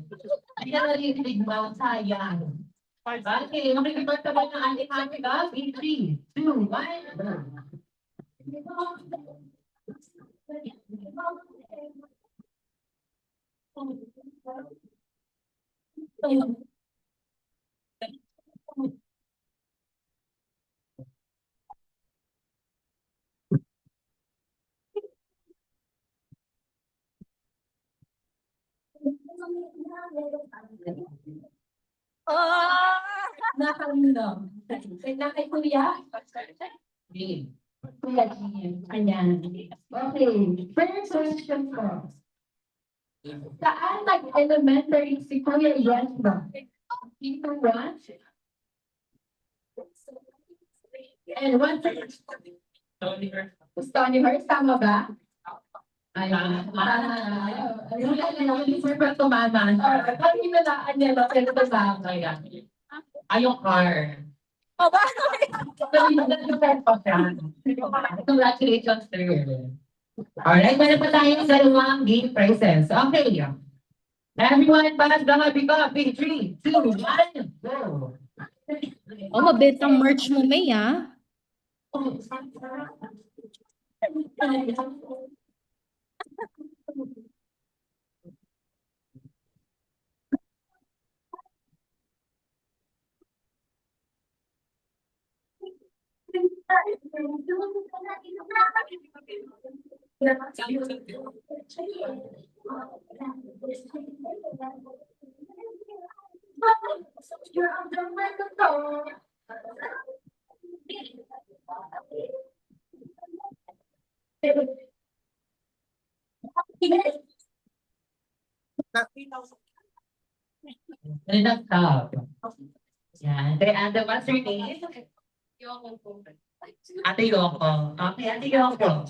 Hindi ka narinig mo, sayang. Okay, makikipagtabay ng ating happy dog in 3, 2, 1, go. Nakalino. Na kay Kuya. Game. Kuya Jim. Ayan. Okay. First question ko. Saan nag-elementary si Kuya Yesma? Dito one? And one Stony Horse, tama ba? Ayun. Wala na naman, hindi for tumaman. Kami nalaan niya ba? Pero ba sa akin? Ayong car. O ba? Congratulations, sir. Alright, meron pa tayong dalawang game prizes. Okay. Everyone, pass the happy coffee. 3, 2, 1, go. Oh, mabentang merch mo, May, ah. You're under microphone. Enough talk. Yan. And what's your name? Ate Yoko. Okay, Ate Yoko.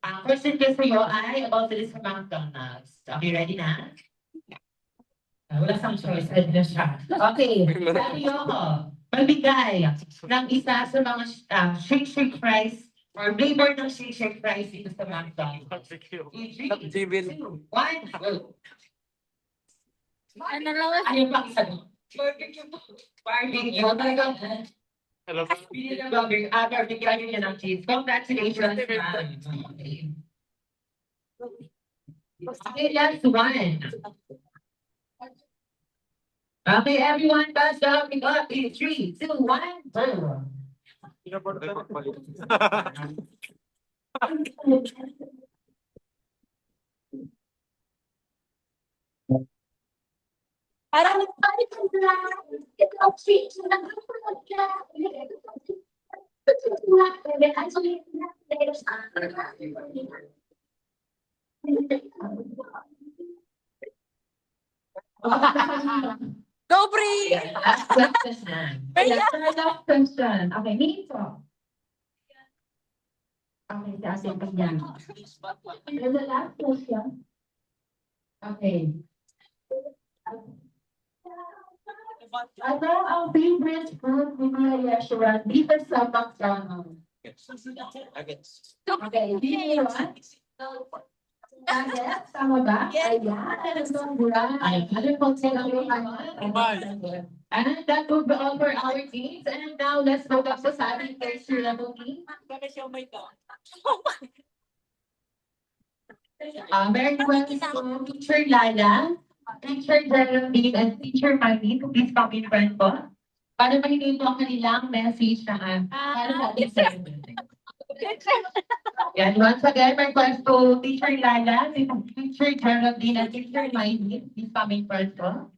Ang question ko sa iyo ay about this McDonald's. Okay, ready na? Wala sang choice. Ready na siya. Okay, Ate Yoko. Magbigay ng isa sa mga shake fries or flavor ng shake fries dito sa McDonald's. In 3, 2, 1, go. Ano lang? Ano ba isa mo? Barbecue. Barbecue. Talagang Hello. pili na barbecue niya ng cheese. Congratulations, ma'am. Okay, last one. Okay, everyone, pass up. We got in 3, 2, 1, go. Parang go, Brie! Last question. Last question. Okay, me po. Okay, si Ate Pagyan. There's a last question. Okay. Ano ang favorite food ni Kuya Yeshua dito sa McDonald's? Okay, hindi yun. Yes, tama ba? Ayan, congrats. Ano po sila And that will be all for our games. And now, let's go back to sa ating first level game. Very well, Teacher Lala, Teacher Geraldine, and Teacher Maggie, to please come in front po. Para mahingi po ang kanilang message na para sa ating segment. Yan, once again, my request to Teacher Lala, Teacher Geraldine, and Teacher Maggie, please come in front po.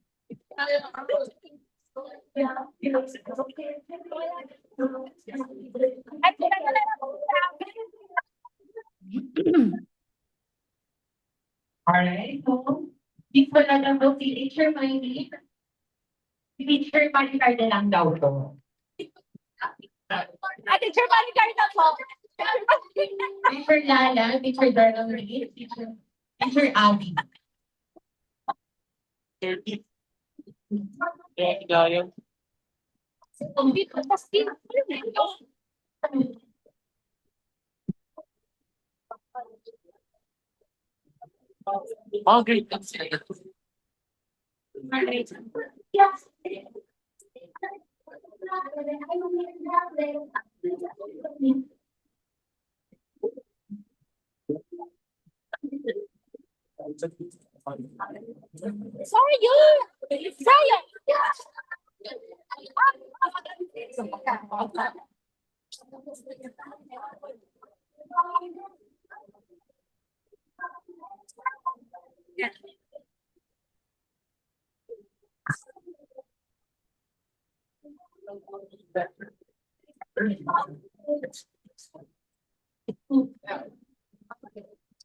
Alright, so, please wala lang daw si Teacher Maggie. Si Teacher Maggie card na lang daw to. Teacher Maricar na po. Teacher Lala, Teacher Geraldine, Teacher Abby. 30. Kaya great. Sorry, yun. Sayang.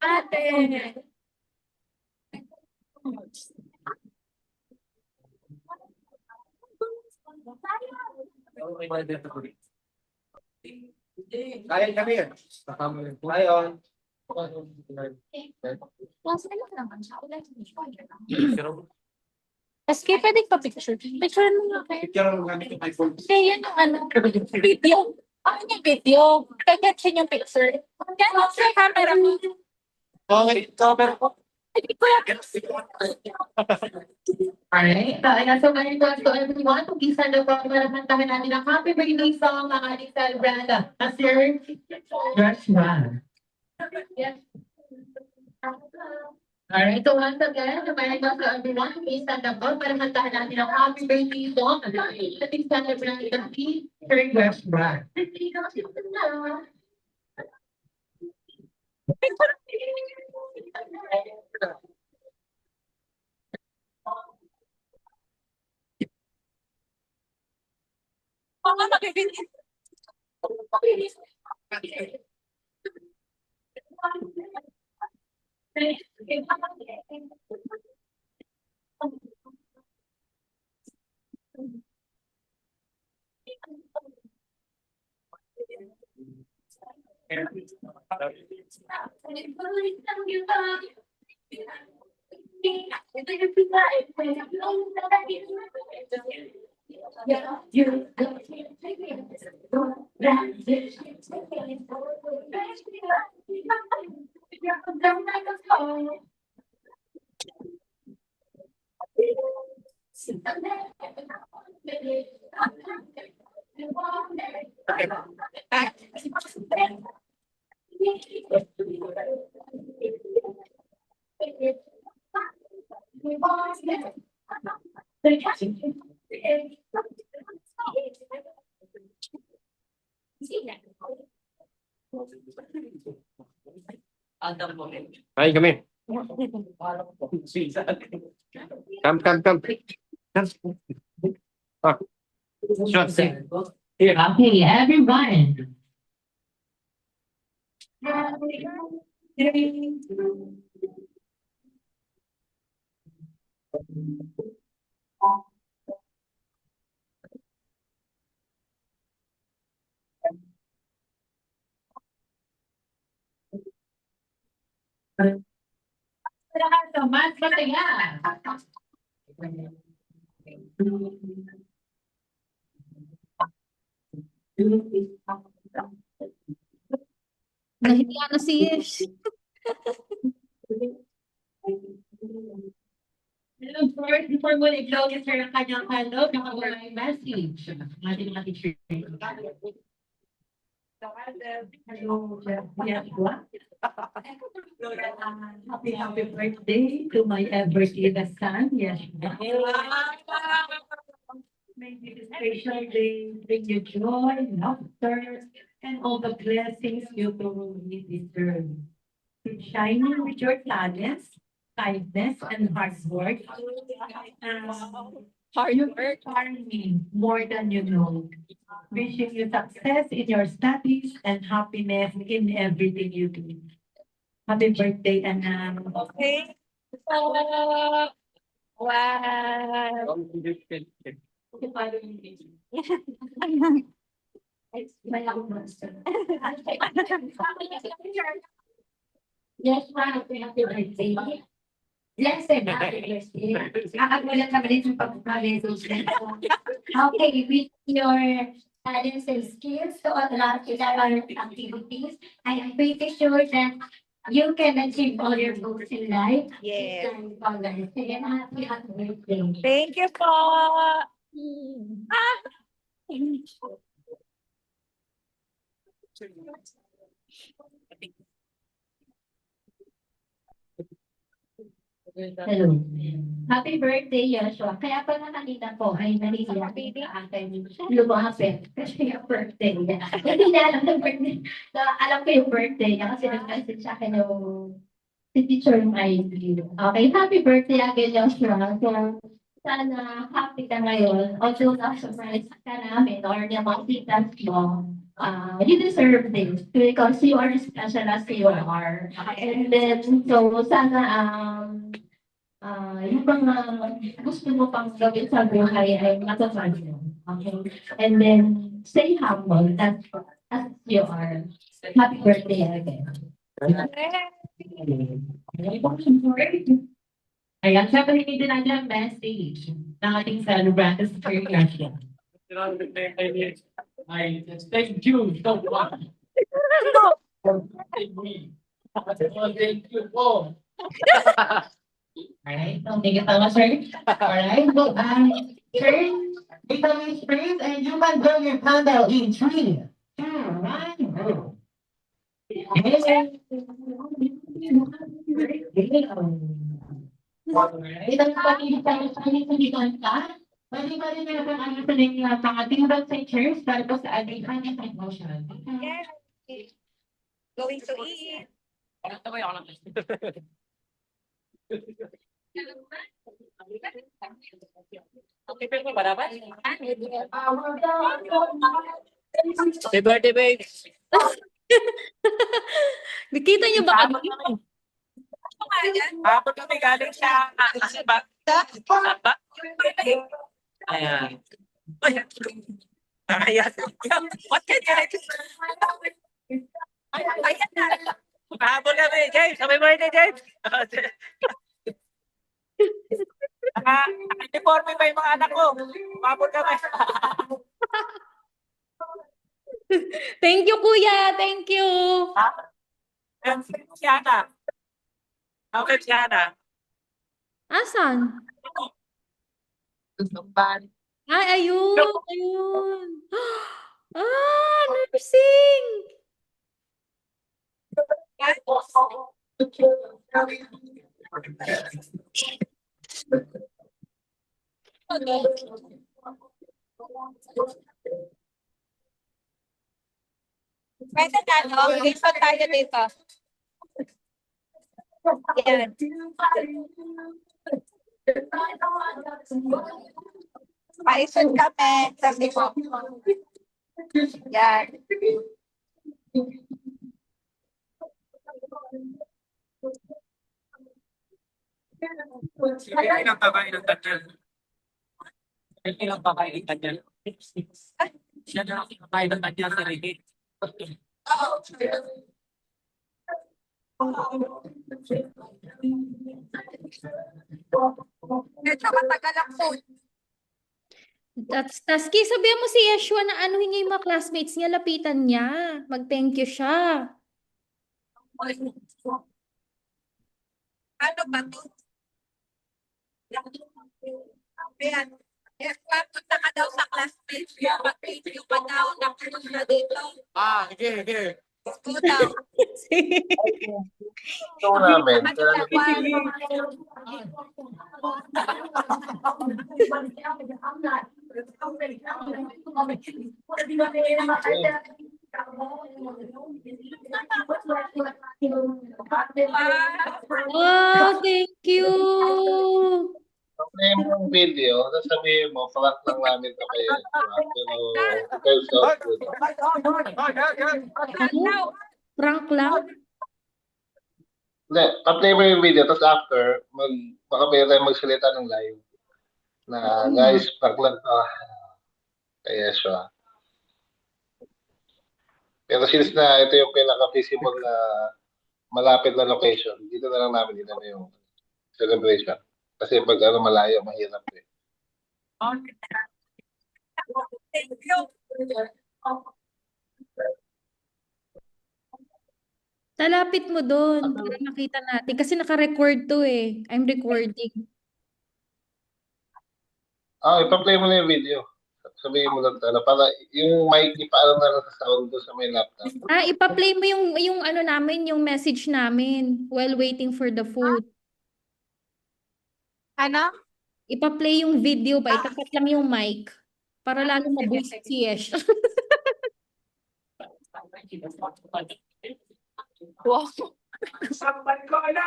Ate. Kaya kami yan. Ngayon. Eski, pwede pa picture. Picture mo nga kayo. Picture ang gamit yung iPhone. Hindi, yan yung ano. Video. Ano yung video? Kagatsin yung picture. Yan, sa camera mo. Okay, cover ko. Hindi ko yan. Alright, so my request to everyone, please stand up for para kantahin natin ang happy birthday song ng ating celebrant, Sir Joshua. Alright, so once again, my request to everyone, please stand up for para kantahin natin ang happy birthday song ng ating celebrant, Sir Joshua. Ay, kami. Come, come, come. Ah, sure, sir. Here. Okay, everyone. So much for the Nahiya na si Yesh. Hello, first, before mo i-close yung sir ang kanyang handle, nakawala yung message. Ating mga teacher. Hello, happy birthday to my ever-given son, Yeshua. May this special day bring you joy, laughter, and all the blessings you truly deserve. Keep shining with your talents, kindness, and hard work. You inspire me more than you know. Wishing you success in your studies and happiness in everything you do. Happy birthday, Anang. Okay. Wow. Yes, ma'am. Happy birthday. Yes, sir. Happy birthday. Nakakagulat naman din yung pagkaka-resolution. Okay, with your talents and skills to unlock your activities, I am pretty sure that you can achieve all your goals in life. Yes. Again, happy birthday. Thank you po. Hello. Happy birthday, Joshua. Kaya pala kanina po ay nalilang sa akin lumapit kasi yung birthday niya. Hindi na alam yung birthday. Alam ko yung birthday niya kasi nag-message sa akin yung si Teacher ID. Okay, happy birthday again, Joshua. So, sana happy ka ngayon. Although na-surprise ka namin or yung mga titas mo, you deserve this because you are special as you are. And then, so sana yung mga gusto mo pang gawin sa buhay ay matapag mo. Okay? And then, stay humble as you are. Happy birthday again. Ayan, syempre hindi natin ang message ng ating celebrant sa Gracia. I thank you so much. Thank you po. Alright, so thank you so much, sir. Alright, so, sir, make a wish, please, and you can blow your candle in 3, 2, 1, go. Itang kapatid tayo sa kanyang kanta. Pwede ba rin natin ano sa mga pangating chairs para po sa ating kanyang promotion? Yes. Going to eat. Happy birthday, babes. Nakita niyo ba kami? Hapon kami galing sa Sabak. Sabak. Ayan. Ayan. What can you Ayan na. Hapon kami, James. Happy birthday, James. Naka-uniforme pa yung mga anak ko. Hapon kami. Thank you, kuya. Thank you. Si Ana. Okay, si Ana. Asan? Ay, ayun. Ayun. Ah, nursing. Pwede na, no? Lipot tayo dito. Yan. Paison kami. Sabi ko. Yan. Ilang kakain ng tanyan? Ilang kakain ng tanyan? Siya na lang kakain ng tanyan sa rin. Medyo matagal ang food. Taski, sabihan mo si Yeshua na anuhin niya yung mga classmates niya, lapitan niya. Mag-thank you siya. Ano ba to? Ayan. Punta ka daw sa classmates niya. Mag-thank you pa daw. Napunod na dito. Sige. Go daw. Ito namin. Oh, thank you. Play mo yung video, sasabihin mo, prank lang namin ito kayo. Pero, so good. Ano? Prank lang? Hindi, pa-play mo yung video, tapos after, baka pwede tayo magsalita ng live. Na, guys, prank lang to. Kaya siya. Pero since na ito yung pinaka-feasible na malapit na location, dito na lang namin dito na yung celebration. Kasi pag malayo, mahirap eh. Thank you. Talapit mo doon para makita natin. Kasi naka-record to eh. I'm recording. Ipa-play mo na yung video. Sabihin mo lang para yung mic, ipaalam na lang sa sound doon sa may laptop. Ipa-play mo yung ano namin, yung message namin while waiting for the food. Ano? Ipa-play yung video ba? Itapat lang yung mic para lalo mabuisit si Yesh. Wow. Somebody call 911.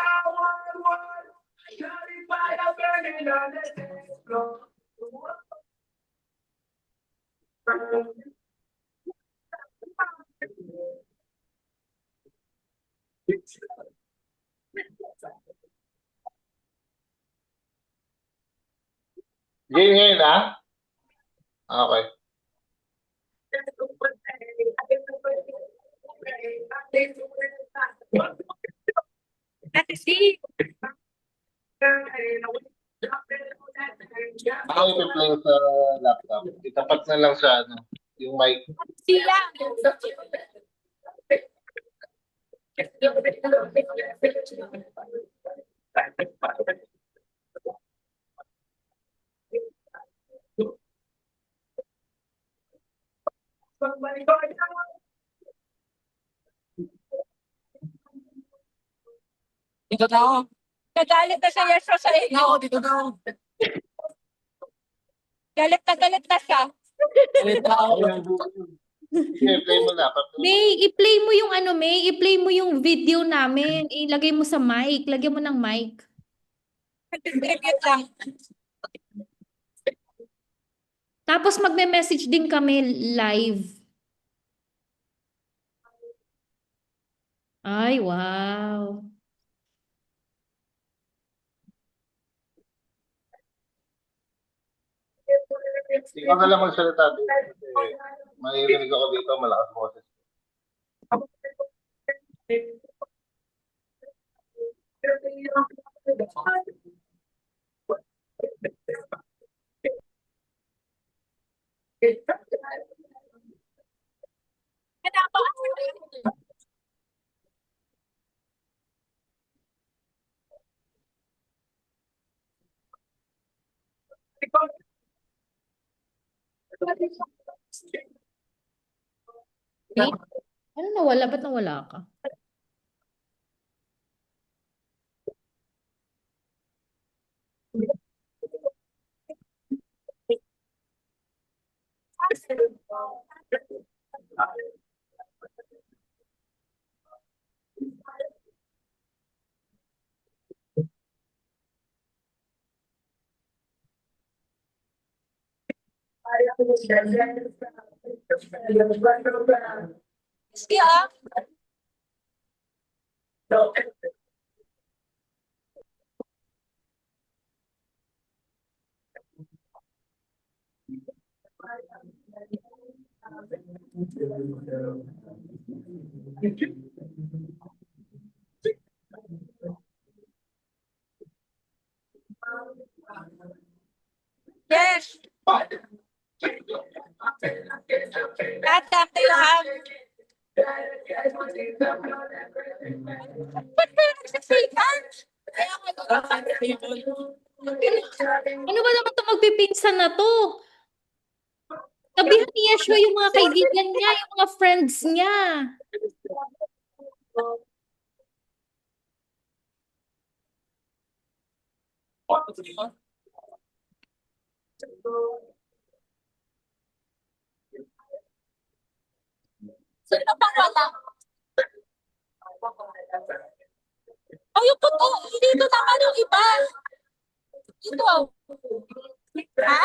Shawty fire burning on the dance floor. Game ngayon, ha? Okay. Let's see. Ako ipi-play sa laptop. Itapat na lang sa yung mic. Sila. Dito na ako. Nagalit na siya Yeshua sa inyo. Dito na ako. Galit na siya. Dito na ako. Okay, play mo na. May, i-play mo yung ano, May, i-play mo yung video namin. Ilagay mo sa mic. Lagyan mo ng mic. Tribute lang. Tapos magme-message din kami live. Ay, wow. Ikaw na lang magsalita. Kasi maririnig ako dito, malakas boses. Ano nawala? Ba't nawala ka? Sige ah. Yes. That time do you have? Ba't ba nagsisikan? Ano ba naman itong magpipinsan na to? Sabihan ni Yeshua yung mga kaibigan niya, yung mga friends niya. Sino pang wala? Ay, yung puto. Dito naman yung iba. Ito. Ha?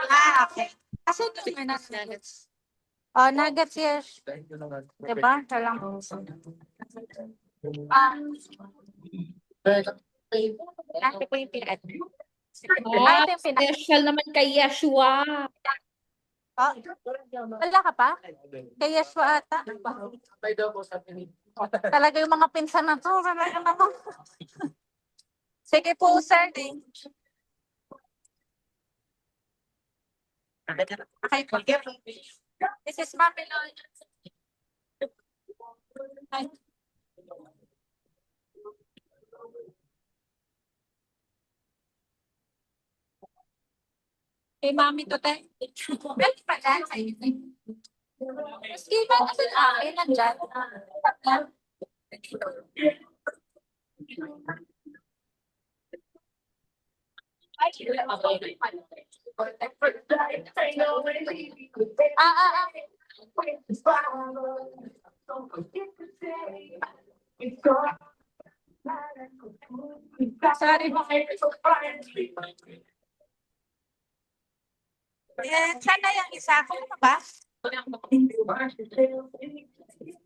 Ah, okay. Kasi ito yung nuggets. Oh, nuggets, yes. Diba? Salang. Ah. Ate ko yung pinat. Ah, special naman kay Yeshua. Oh, wala ka pa? Kay Yeshua ata. Talaga yung mga pinsan na to. Talaga naman. Sige po, sir. Okay po. This is Mamelon. Ay. Kay mami to, te. Pwede pa dyan. Sige ba? Kasi nandyan. Sorry. Sana yung isa. Kung ba?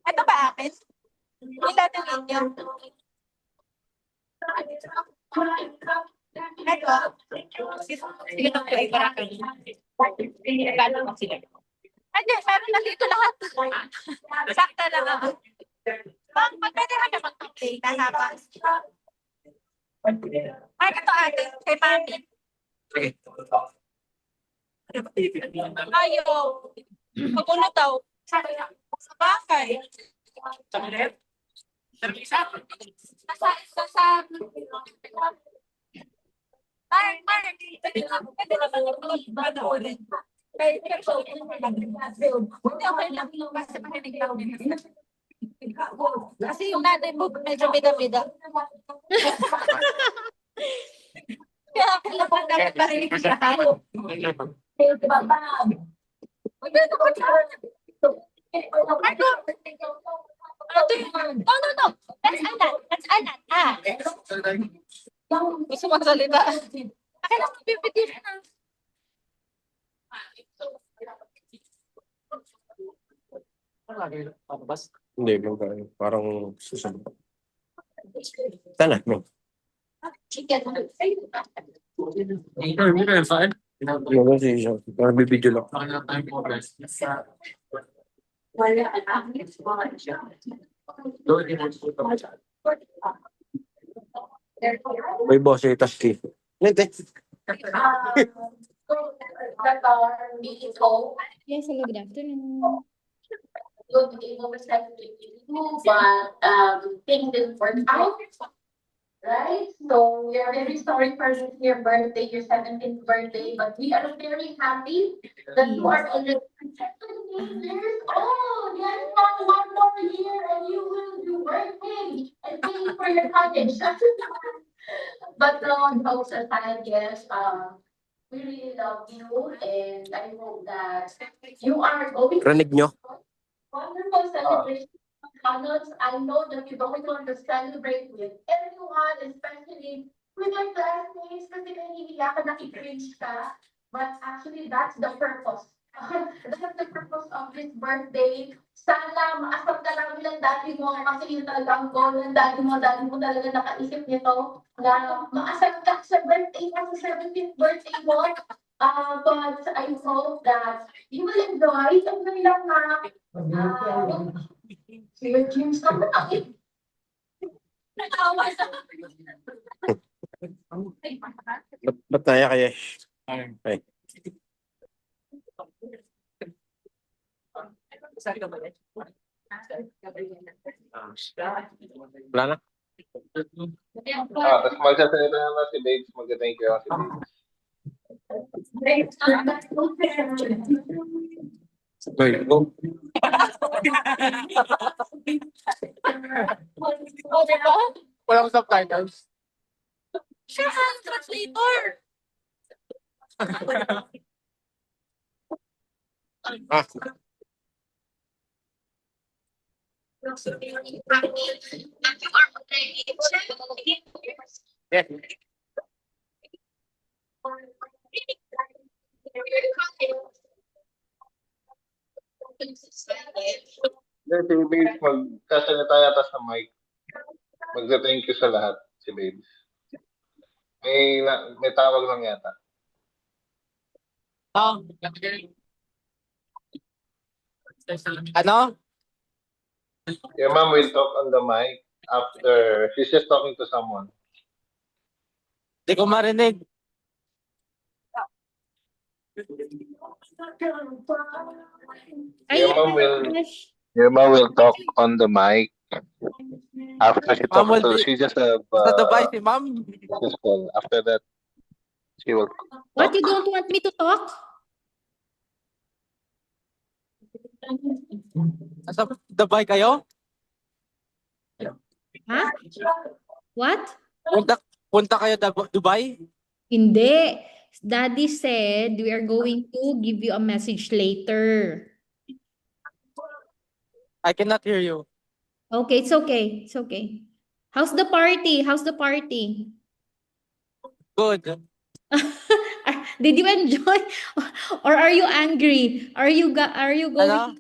Ito ba akin? Ilan ang inyo? Ito? Sige na kayo para kayo. Hindi, meron na dito lahat. Sakta lang ako. Pwede ka na mag-play kahapon. Ay, ito atin. Kay mami. Ayaw. Magulo daw. Sa bakay. Kasi yung natin mo medyo bida-bida. Kaya pala dapat parinig sa tao. No. That's Anat. That's Anat. Ah. Gusto mo salita? Akin lang, bibigyan na. Hindi, parang susunod. Sana, no. Fine. Ano kasi siya, parang bibidyo lang. May boss, eh, tas key. Hindi. Yes, hello, good afternoon. You'll be able to start to do, but things didn't work out. Right? So we are very sorry for your birthday, your 17th birthday, but we are very happy that you are already 17 years old. Yes, one more year and you will be working and paying for your college. But no, jokes aside, yes, we really love you and I hope that you are going Rinig nyo? wonderful celebration. McDonald's, I know that you're going to celebrate with everyone, especially with your classmates, kasi nahihiya ka, nakikringe ka. But actually, that's the purpose. That's the purpose of this birthday. Sana maasap ka namin ng daddy mo, kasi yun talaga ang goal ng daddy mo talaga nakaisip nito, na maasap ka sa birthday mo, sa 17th birthday mo. But I hope that you will enjoy. Enjoy lang na. Your dreams come true. Ba't naya kaya? Ay. Wala na? Tapos magsasalita naman si Babes. Mag-thank you si Babes. Wait, go. Walang subtitles. Siya ang translator. Ah, yeah. Then si Babes magsasalita yata sa mic. Mag-thank you sa lahat si Babes. May tawag lang yata. Ano? Your mom will talk on the mic after she's just talking to someone. Hindi ko marinig. Ay, Your mom will talk on the mic after she Ma'am will talks to be- she just Sa Dubai si ma'am. business call. After that she will what, you don't want me to talk? Sa Dubai kayo? Ha? What? Punta kayo Dubai? Hindi. Daddy said we are going to give you a message later. I cannot hear you. Okay, it's okay. It's okay. How's the party? How's the party? Good. Did you enjoy or are you angry? Are you going Ano?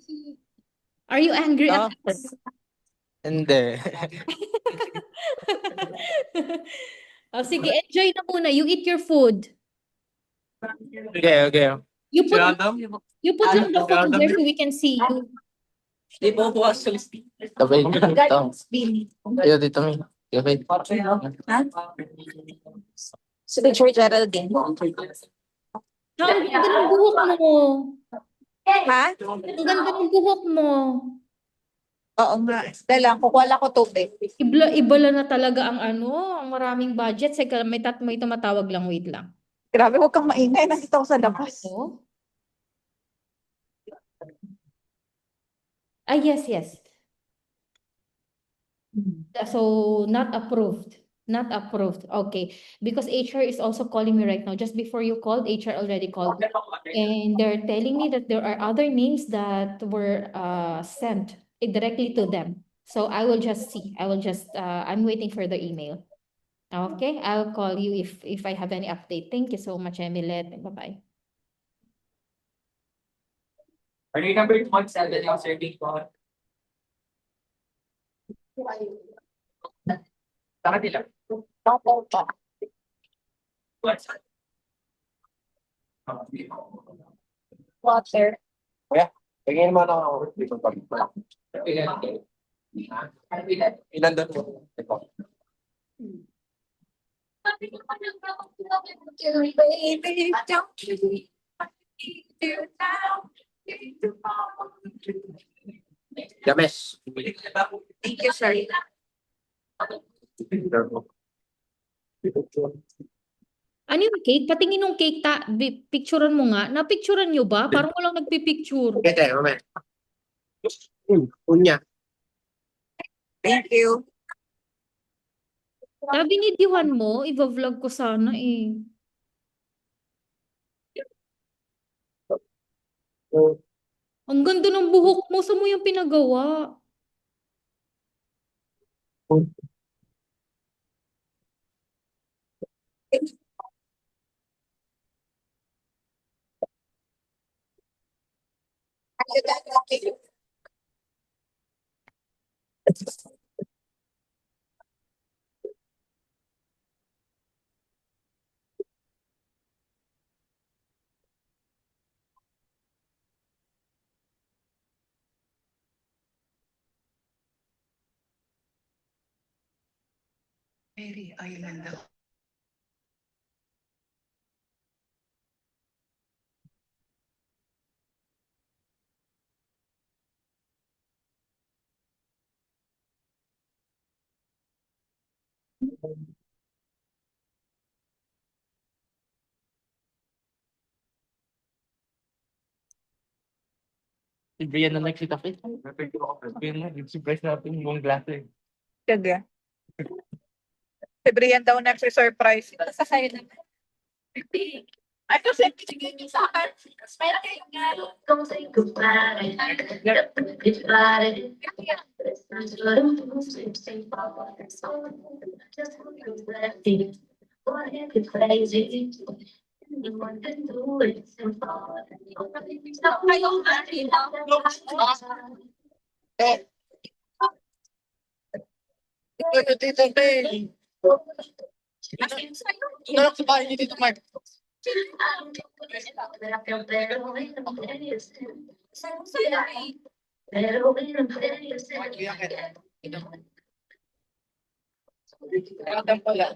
Are you angry No? at us? Hindi. Oh, sige, enjoy na muna. You eat your food. Okay. You put you put Ano? lang the phone there so we can see you. Di po bukas sa listing. Sabay. Ito. Ayun, dito mi. Okay. Si Teacher Geraldine. Ang ganda ng buhok mo. Ha? Ang ganda ng buhok mo. Oo nga. Dahil lang, kukuha lang ko tubig. Ibala na talaga ang ang maraming budget. Seka, may tumatawag lang. Wait lang. Grabe, huwag kang maingay. Nandito ako sa labas. Oh. Ah, yes. So, not approved. Not approved. Okay. Because HR is also calling me right now. Just before you called, HR already called. And they're telling me that there are other names that were sent directly to them. So I will just see. I'm waiting for the email. Okay, I'll call you if I have any update. Thank you so much, Emilet. Bye-bye. Are you number 17 yung serving ko? Sa kanila. What's that? Water. Tingin mo na ako. Ilan doon mo? Ito. Baby, don't you Yames. Thank you, sir. Ano yung cake? Patingin ng cake picturean mo nga. Napicturean nyo ba? Parang walang nagpipicture. Kete, mamaya. Unya. Thank you. Sabi ni Diwan mo, i-vlog ko sana eh. Ang ganda ng buhok mo. Saan mo yung pinagawa? Mary Island. Si Brian na nagsikap eh. Surprise natin yung buong klase. Sige. Si Brian daw nagsi-surprise. Sa sa'yo naman. Ay, kasi sige niyo sa akin. Meron kayong Don't say goodbye. Crazy. Anyone can do it. kayong Ito, Tito Tay. Tulak sa bahay ni Tito Mark. Kaya pala.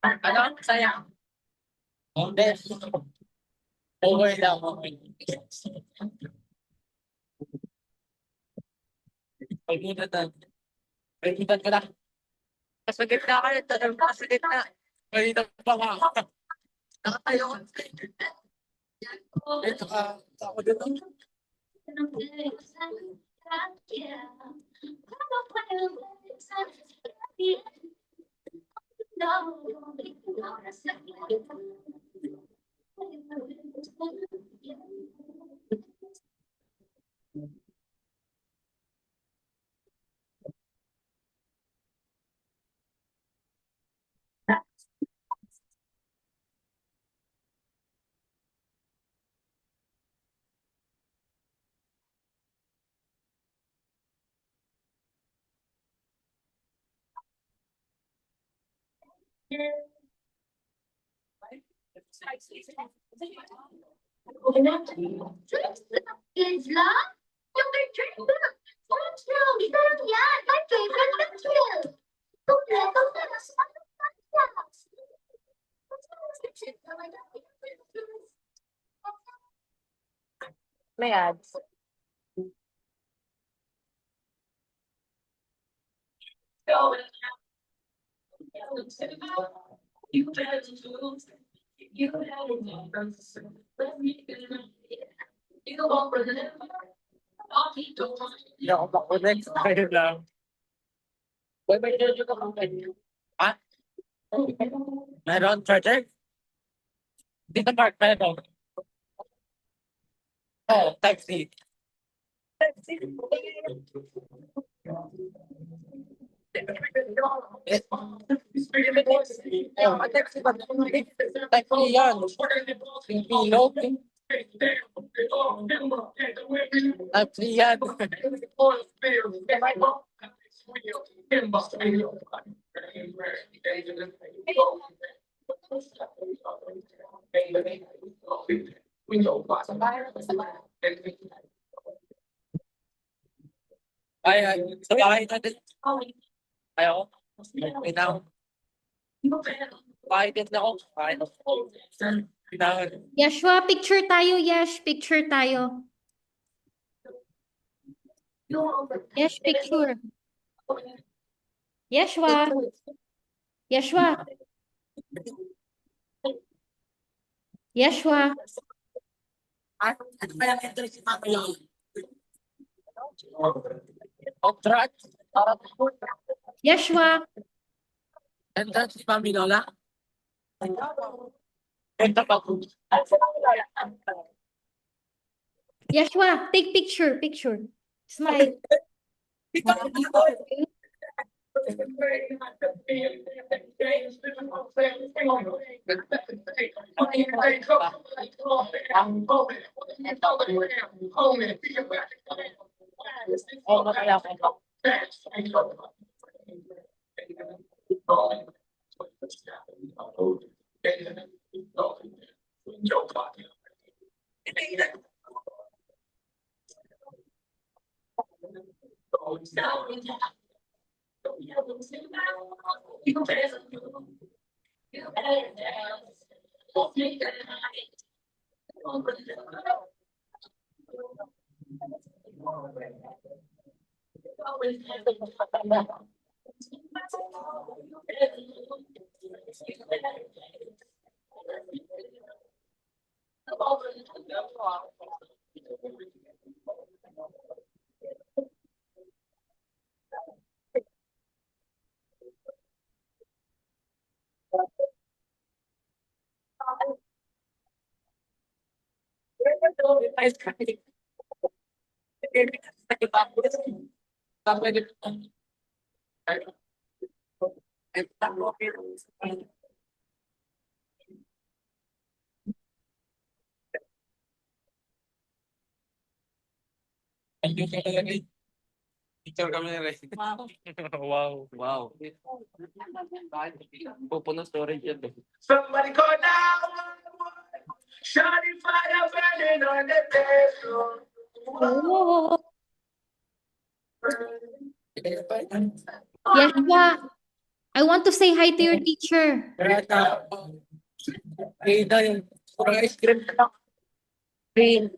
Ano? Sayang. Best. Over daw. Pagkitan. Pagkitan ko na. Sa gitna ka, tatanong ka sa gitna. Pagkitan pa nga. Nakatayo ko. Ito ka. Ako dito. Kids lang? Yung picture ko. What's wrong? Isarap yan. My favorite picture. Kompleto na. May ads. Hindi ako makonect. Kaya lang. May charger ka kung pwede. Ha? Meron charger? Dito Mark, meron. Oh, type C. Type C yan. Yung pillow. Type C yan. Ay, sa bahay natin. Ayaw. Wait lang. Bahay din ako. Bahay. Kailangan. Yashua, picture tayo, Yash. Picture tayo. Yash, picture. Yashua. Yashua. Yashua. Ano ba yung interest si Papa yun? Contract? Yashua. Entrance si Mami Lola? Enter pa ko. Yashua, take picture, picture. Smile. Oh, makaya ko. Picture kami na rin. Wow. Wow. Pupuno storage yan. Somebody call now. Shawty fire burning on the table. Oh. Yashua, I want to say hi to your teacher. Ito yung purang ice cream. Cream.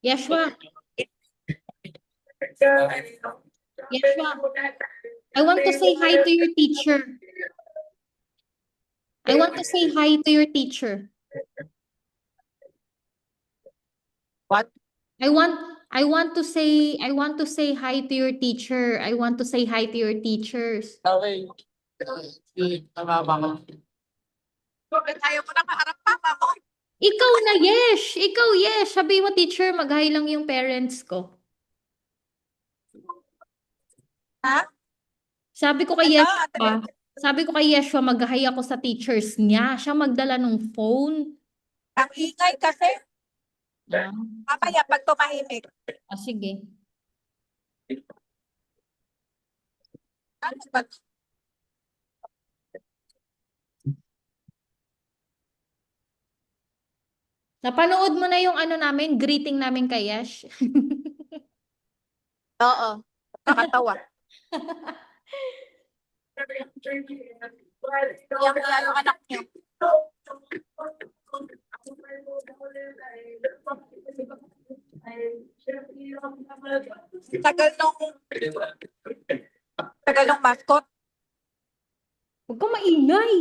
Yashua, Yashua, I want to say hi to your teacher. I want to say hi to your teacher. What? I want to say hi to your teacher. I want to say hi to your teachers. Okay. Tama ba ko? Ayaw mo na maharap papa mo. Ikaw na, Yesh. Ikaw, Yesh. Sabi mo, teacher, mag-hi lang yung parents ko. Ha? Sabi ko kay Yeshua, mag-hi ako sa teachers niya. Siya magdala ng phone. Ang ingay kasi. Ah, Mamaya, pag tumahimik. sige. Ano ba? Napanood mo na yung ano namin, greeting namin kay Yash? Oo. Nakakatawa. Iyak-iyak yung anak niyo. Tagal nung mascot. Huwag kang maingay.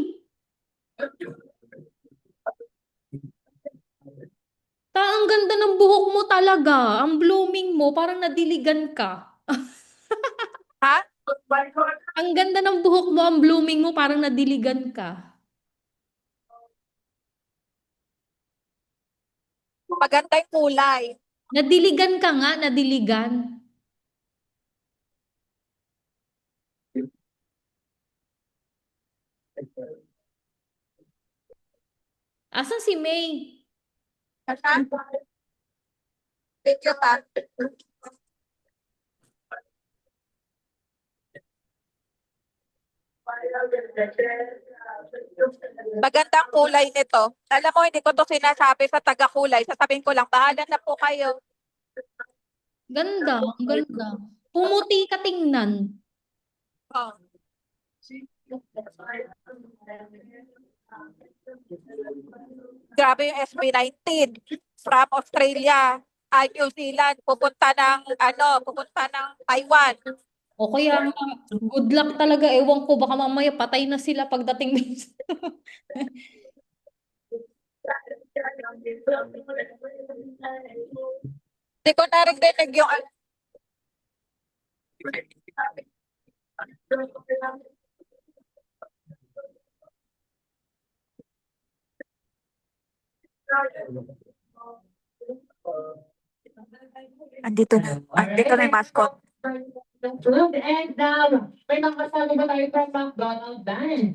Ang ganda ng buhok mo talaga. Ang blooming mo, parang nadiligan ka. Ha? Ang ganda ng buhok mo, ang blooming mo, parang nadiligan ka. Maganda yung kulay. Nadiligan ka nga, nadiligan. Asan si May? Thank you, pa. Magandang kulay nito. Alam mo, hindi ko to sinasabi sa taga-kulay. Sasabihin ko lang, bahala na po kayo. Ganda, ang ganda. Pumuti ka tingnan. Oh. Grabe yung SB19 from Australia, New Zealand, pupunta ng Taiwan. O kaya nga, good luck talaga. Ewan ko, baka mamaya patay na sila pagdating dun. Hindi ko narinig yung Andito na yung mascot. Food and may mga kasama ba tayo from McDonald's band?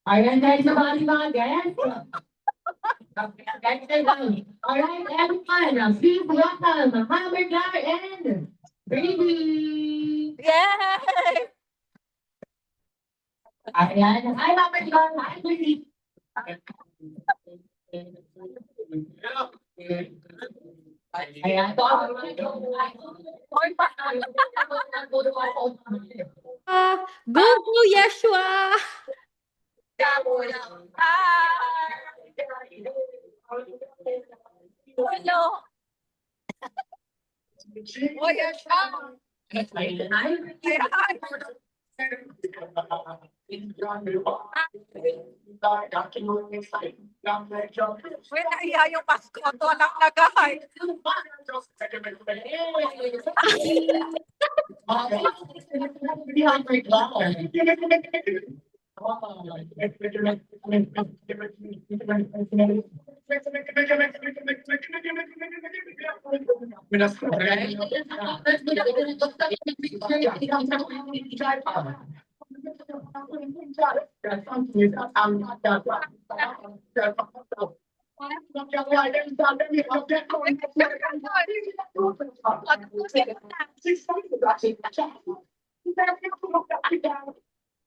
Ayan guys, sa mga guests. Alright, everyone, please welcome Hamburger and Baby. Yay! Ayan, hi Hamburger, hi Baby. Ayan, to Go, go, Yeshua! Hello. Oh, yes. Uy, naiya yung mascot. Walang nagahay.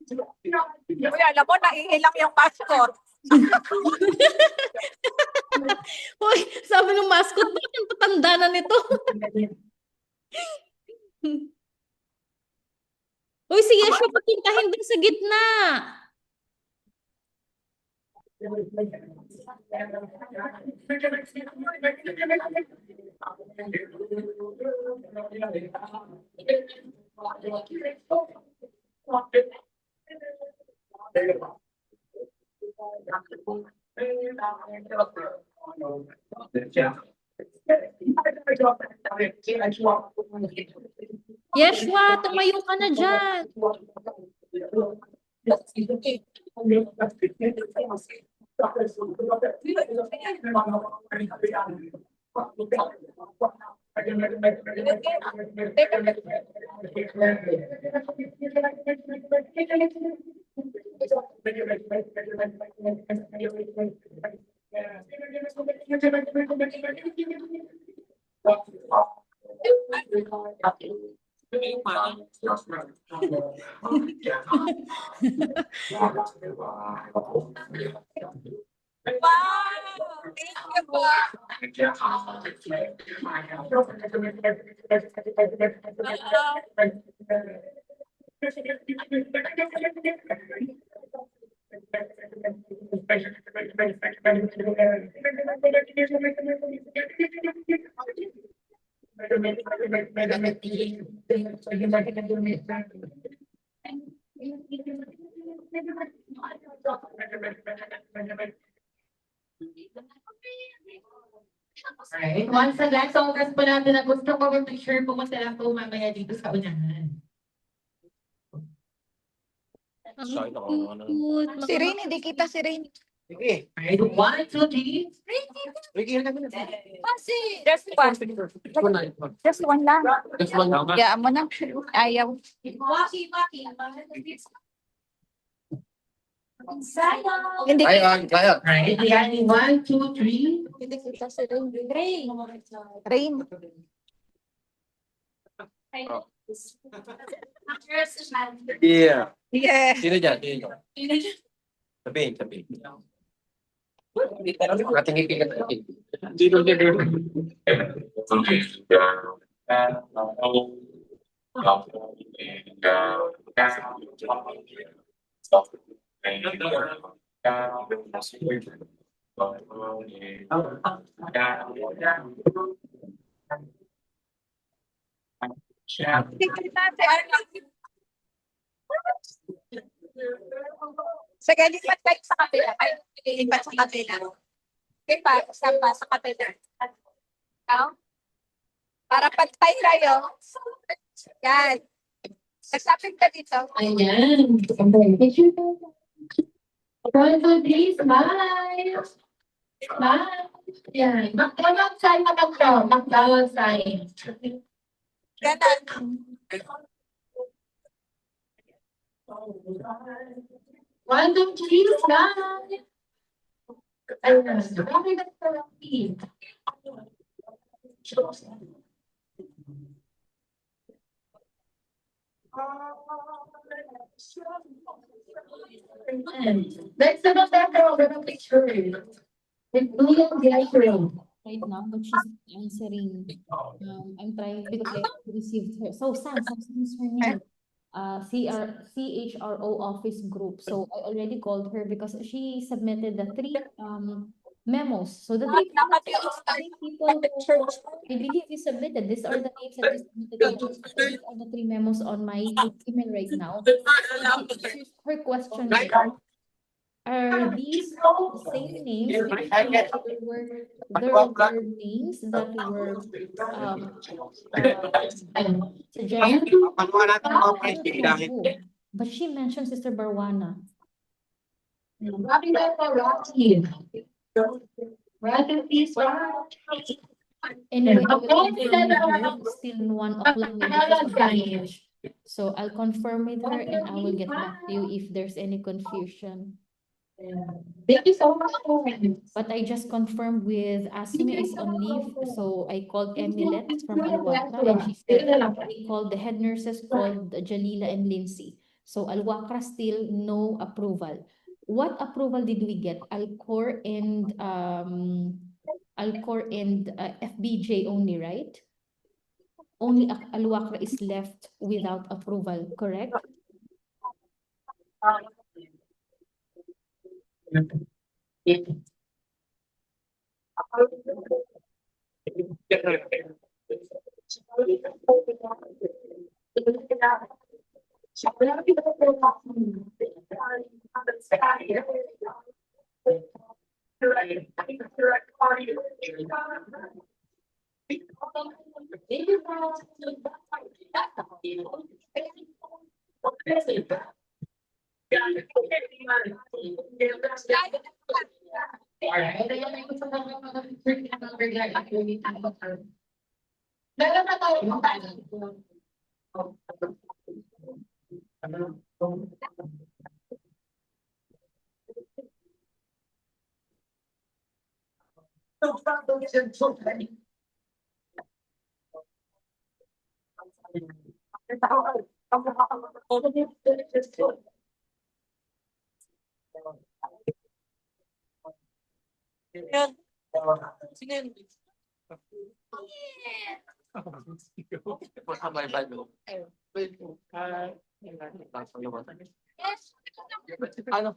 Uy, alam mo, naiilang yung mascot. Uy, sabi ng mascot, bakit ang tatanda na nito? Uy, si Yeshua, papuntahin din sa gitna. Yeshua, tumayo ka na dyan. Wow! Thank you po. Alright, once again, so oras po natin na gusto ko mag-picture po masarap po mamaya dito sa unahan. Sorry, ako. Si Rain, hindi kita si Rain. Sige. Alright, 1, 2, 3. Ricky, yan kami na. Kasi, just one. Just one lang. Just one lang. Kaya mo na. Ayaw. Hindi Kaya, kaya. Alright, yan, 1, 2, 3. Hindi kita si Rain. Rain. Yeah. Yeah. Sino dyan? Sino dyan? Sabihin, sabihin. Nakatingin ka na. Sino dyan? Hindi kita si Arnold. Sige, lipat kayo sa kapila. Ay, lipat sa kapila. Lipat, samba sa kapila. Ikaw? Para pantay kayo. Yan. Nagsapit ka dito. Ayan. Picture po. 1, 2, 3, smile. Smile. Yan. Magdawag sign na magdawag. Magdawag sign. Ganon. 1, 2, 3, smile. Ayan. Okay na sa feet. Next na magdawag picture. With William Gashroom. Right now, but she's answering. I'm trying because I received her. So Sam is her name. CHRO office group. So I already called her because she submitted the 3 memos. So the 3 people I believe you submitted. These are the names that you submitted. These are the 3 memos on my email right now. Her question is, are these the same names? Because there were names that were suggested. But she mentioned Sister Barwana. Rocky na po, Rocky. Rocky, please, Rocky. Anyway, I will confirm with her still 1 o'clock maybe. So I'll confirm with her and I will get back to you if there's any confusion. Thank you so much. But I just confirmed with Asmi is on leave, so I called Emilet from Alwakra and she said they called the head nurses, called Jalila and Lindsay. So Alwakra still no approval. What approval did we get? Alcor and FBJ only, right? Only Alwakra is left without approval, correct? Alright, ayan na yung sa mga picture na mag-regard actually tayo. Meron na tayo yung Yun. Sige. Ano?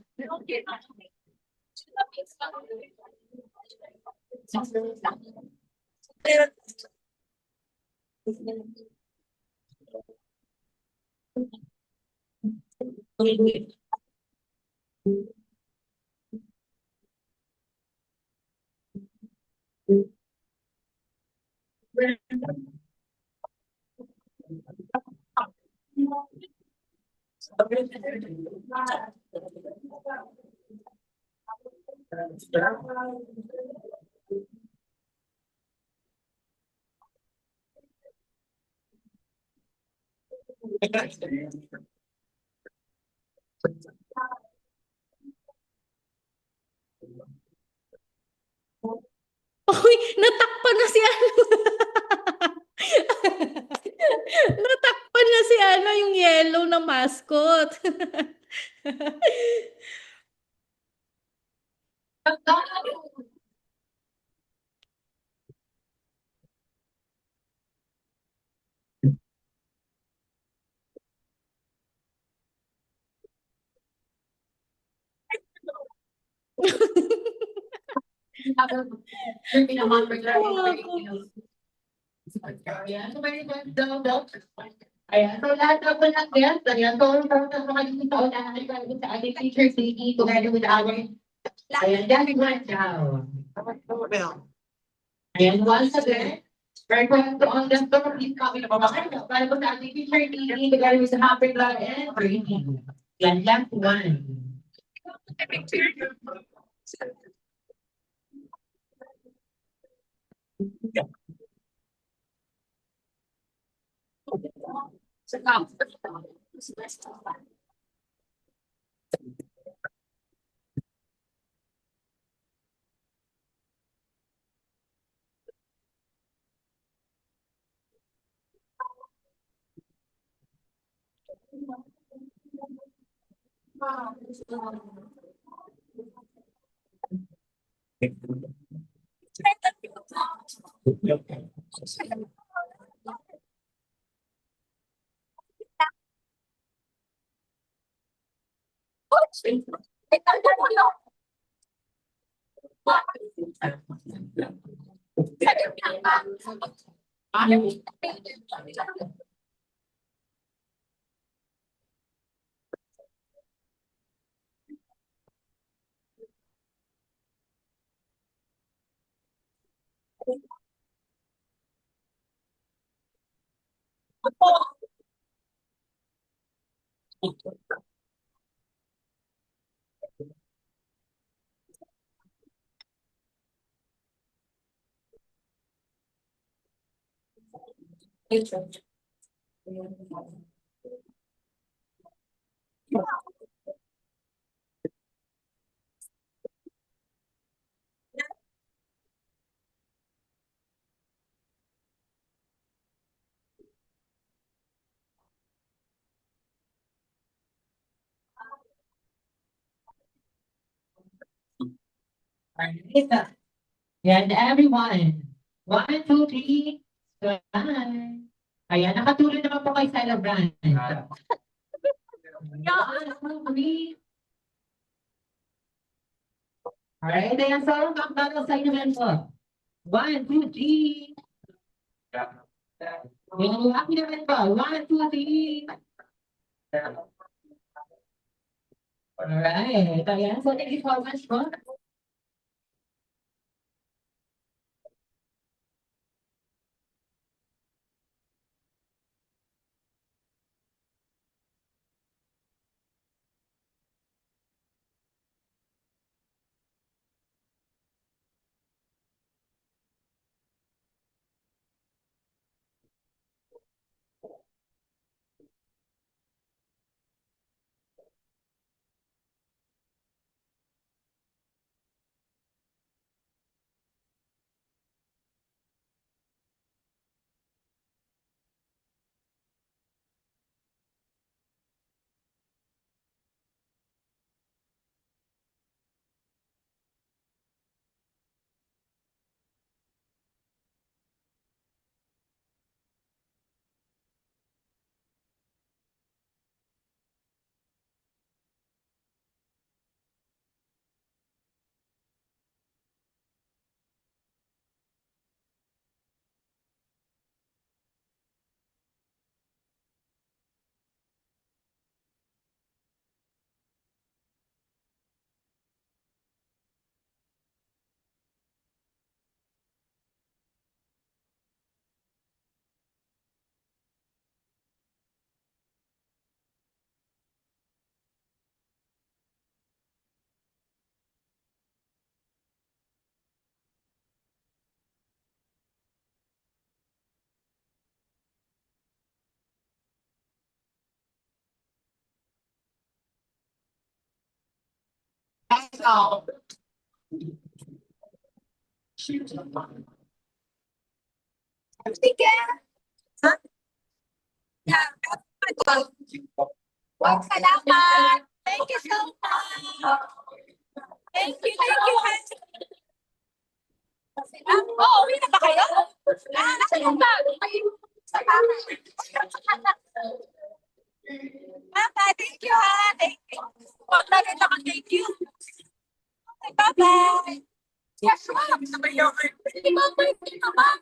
Uy, natakpan na si ano. Natakpan na si ano, yung yellow na mascot. Ayan, so may ayan, so lahat na po ng guests, ayan, so makikita ko na sa ating teacher city together with our, ayan, that's one down. Ayan, once again, we're going to on the floor, please copy the mga para po sa ating teacher city together with the happy blood and breathing. Yan, last one. Yan, everyone. 1, 2, 3. Bye. Ayan, nakatulog naman po kay Celebrant. 1, 2, 3. Alright, ayan, so, countdown sa inyo naman po. 1, 2, 3. Yung happy naman po. 1, 2, 3. Alright, ayan, so thank you so much po. Sige. Ha? Yeah. Wow, salamat. Thank you so much. Thank you, Han. Uwi na ba kayo? Nasaan yung bag? Sa bahay. Mama, thank you, ha. Thank you. Huwag na rin ako, thank you. Okay, bye-bye. Yes, ma'am. Hindi ba birthday naman?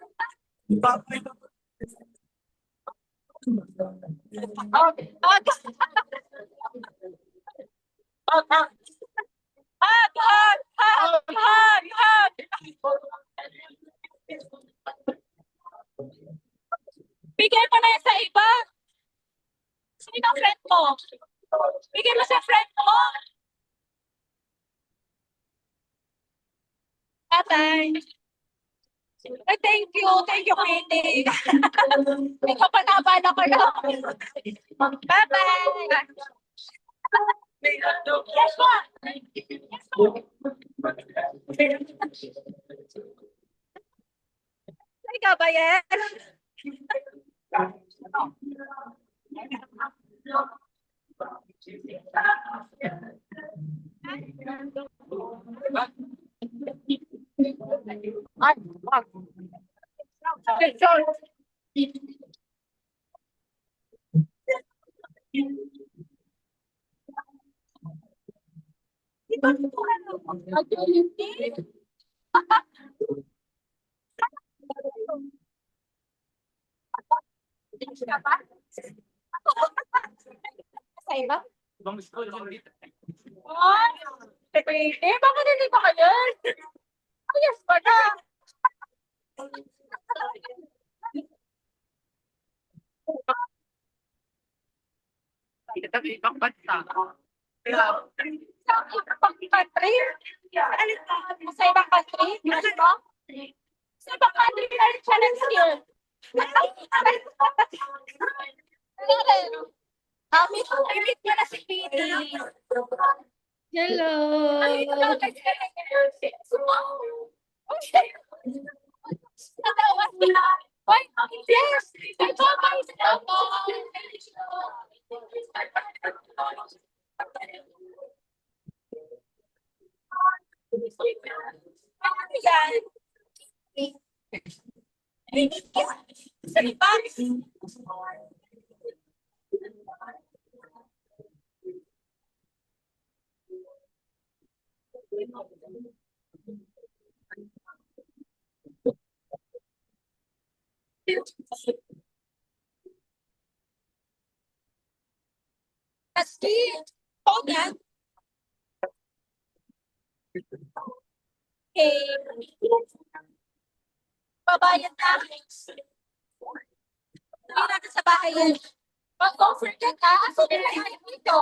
Okay. Hug. Bigay mo na yan sa iba. Sino ang friend mo? Bigay mo sa friend mo. Bye-bye. Thank you, Queenie. Ikaw pa naman ako lang. Bye-bye. Yes, ma'am. Yes, ma'am. Ikaw ba yan? Sa iba? Ay, bakit hindi pa kayo? Ayos pa na. Ibang bansa. Sa ibang country? Sa ibang country? Gusto mo? Sa ibang country na rin siya nag-skill. Meet mo na si Pidi. Hello. Yes! Maski, hold on. Okay. Babayad na. Hindi natin sa bahay yan. But don't forget ha, so nilagay dito.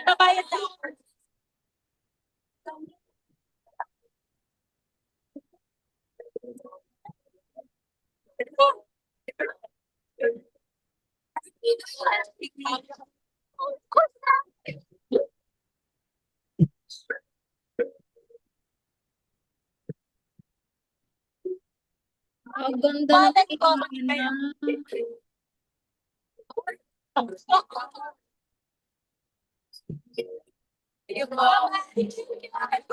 Babayad na. Ang ganda ng Balik ko. na.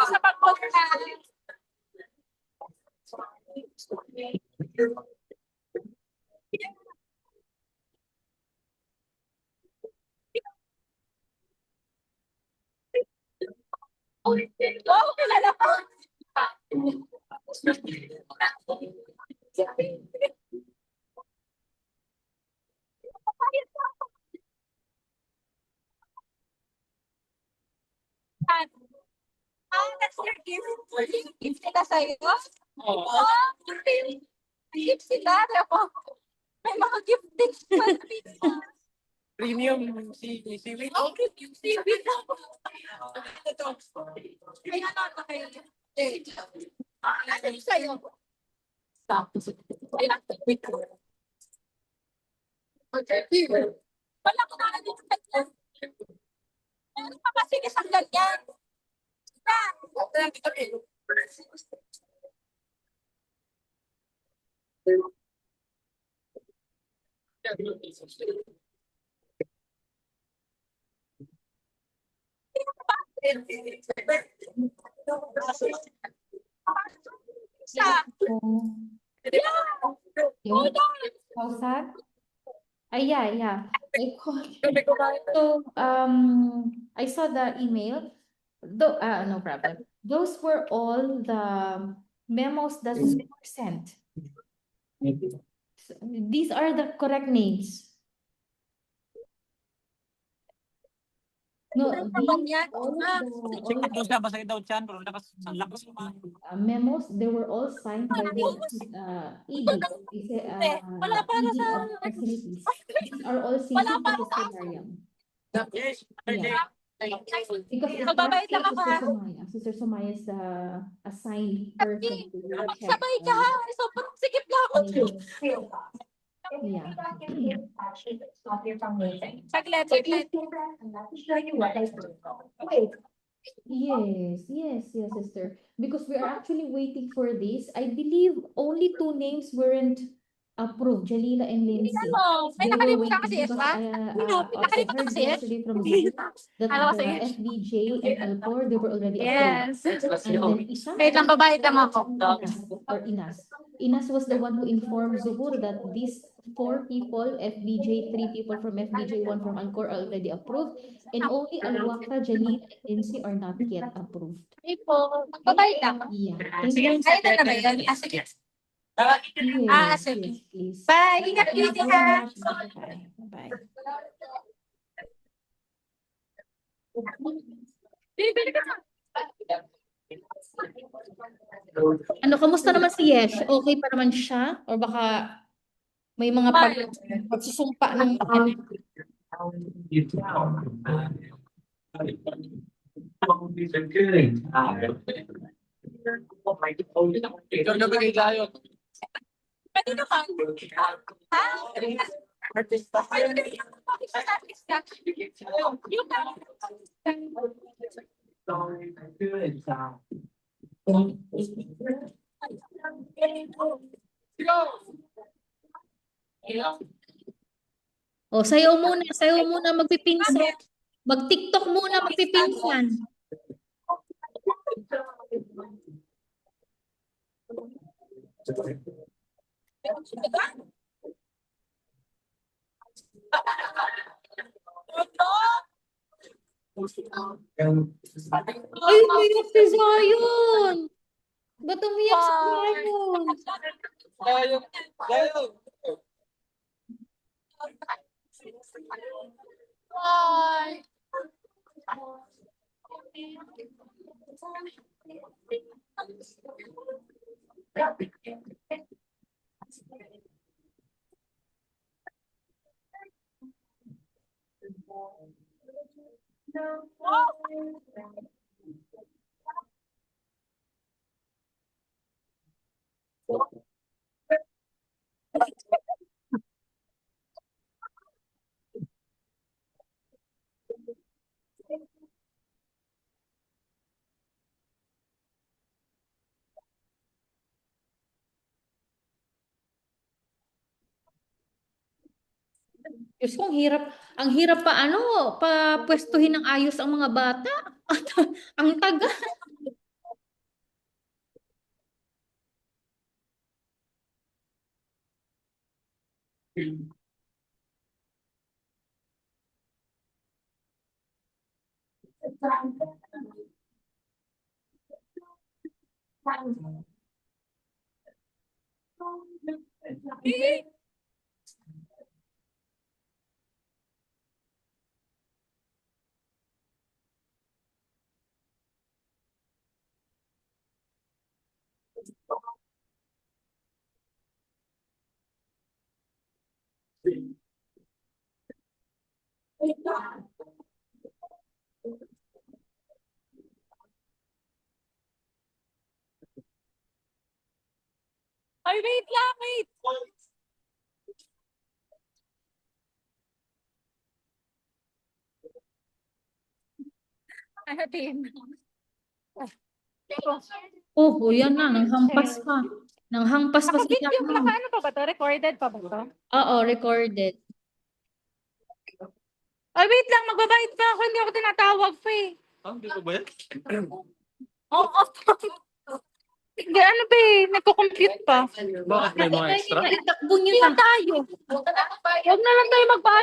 Sa pagpunta. Oh, kilala ko. That's your gift. Gift sila sa'yo? Oo. Gift sila. May mga gift din sila. Premium seaweed. Okay, gift sila. Ito. May ano na kayo? Ano yung sa'yo? Wala ko na dito. Sige, hanggang yan. Isa. Oh, yun. How's that? Yeah. I called. So, I saw the email. Though, no problem. Those were all the memos that were sent. So, these are the correct names. No, Naman yan. all Ah, of Daw siya, basahin daw siya, pero ang lakas mo. memos, they were all signed by the ED, Wala para ED sa... of facilities. These are all CC Wala to para Sister sa... Yes. Mariam. Yeah. Because in Magbabait that lang case, ako, ha? Sister Sumaya is the assigned person to check. Sabay ka ha. So, sikip lang ako. Yeah. Saglit. Yes, sister. Because we are actually waiting for this. I believe only two names weren't approved, Jalila and Lindsay. Ano? May They were nakalimutan kasi waiting because ba? I heard yesterday from Zoom that Ano the kasi? FBJ and Alcor, they were already approved. Yes. And then Isang Wait lang, babayad lang ako. Inas. Inas was the one who informed Zuhur that these 4 people, FBJ, 3 people from FBJ, 1 from Alcor are already approved, and only Alwakta, Jalil, and Lindsay are not yet approved. Hey po, magbabayad lang. Yeah. Thank you. Ayun na ba yun? Sige. Yes, sige. yes, please. Bye. Ingat Thank you kayo very ha. much. Bye. Bye. Bili ka na. Ano, kamusta naman si Yesh? Okay pa naman siya? Or baka may mga pagsusumpa ng Ikaw na bagay tayo. Pwede naman. Ha? Artista. O, sayaw muna, magpipinsan. Mag-TikTok muna, magpipinsan. Ay, umiyak si Zion! Ba't umiyak si Zion? Bye. Diyos ko, ang hirap pa pwestuhin ng ayos ang mga bata. Ang tagal. Ay, wait lang, wait. Ano din? Oh, yan na, nanghampas pa. Nanghampas pa si Naka-video, Jack. ano pa ba to? Recorded pa ba to? Oo, recorded. Ay, wait lang, magbabayad pa ako. Hindi ako tinatawag pa eh. Hindi ko ba yan? Oo. Hindi, ano ba eh, nagko-compute pa. Bakit may mga extra? Itakbo niyo Hindi na. na tayo. Huwag na lang tayo magbayad.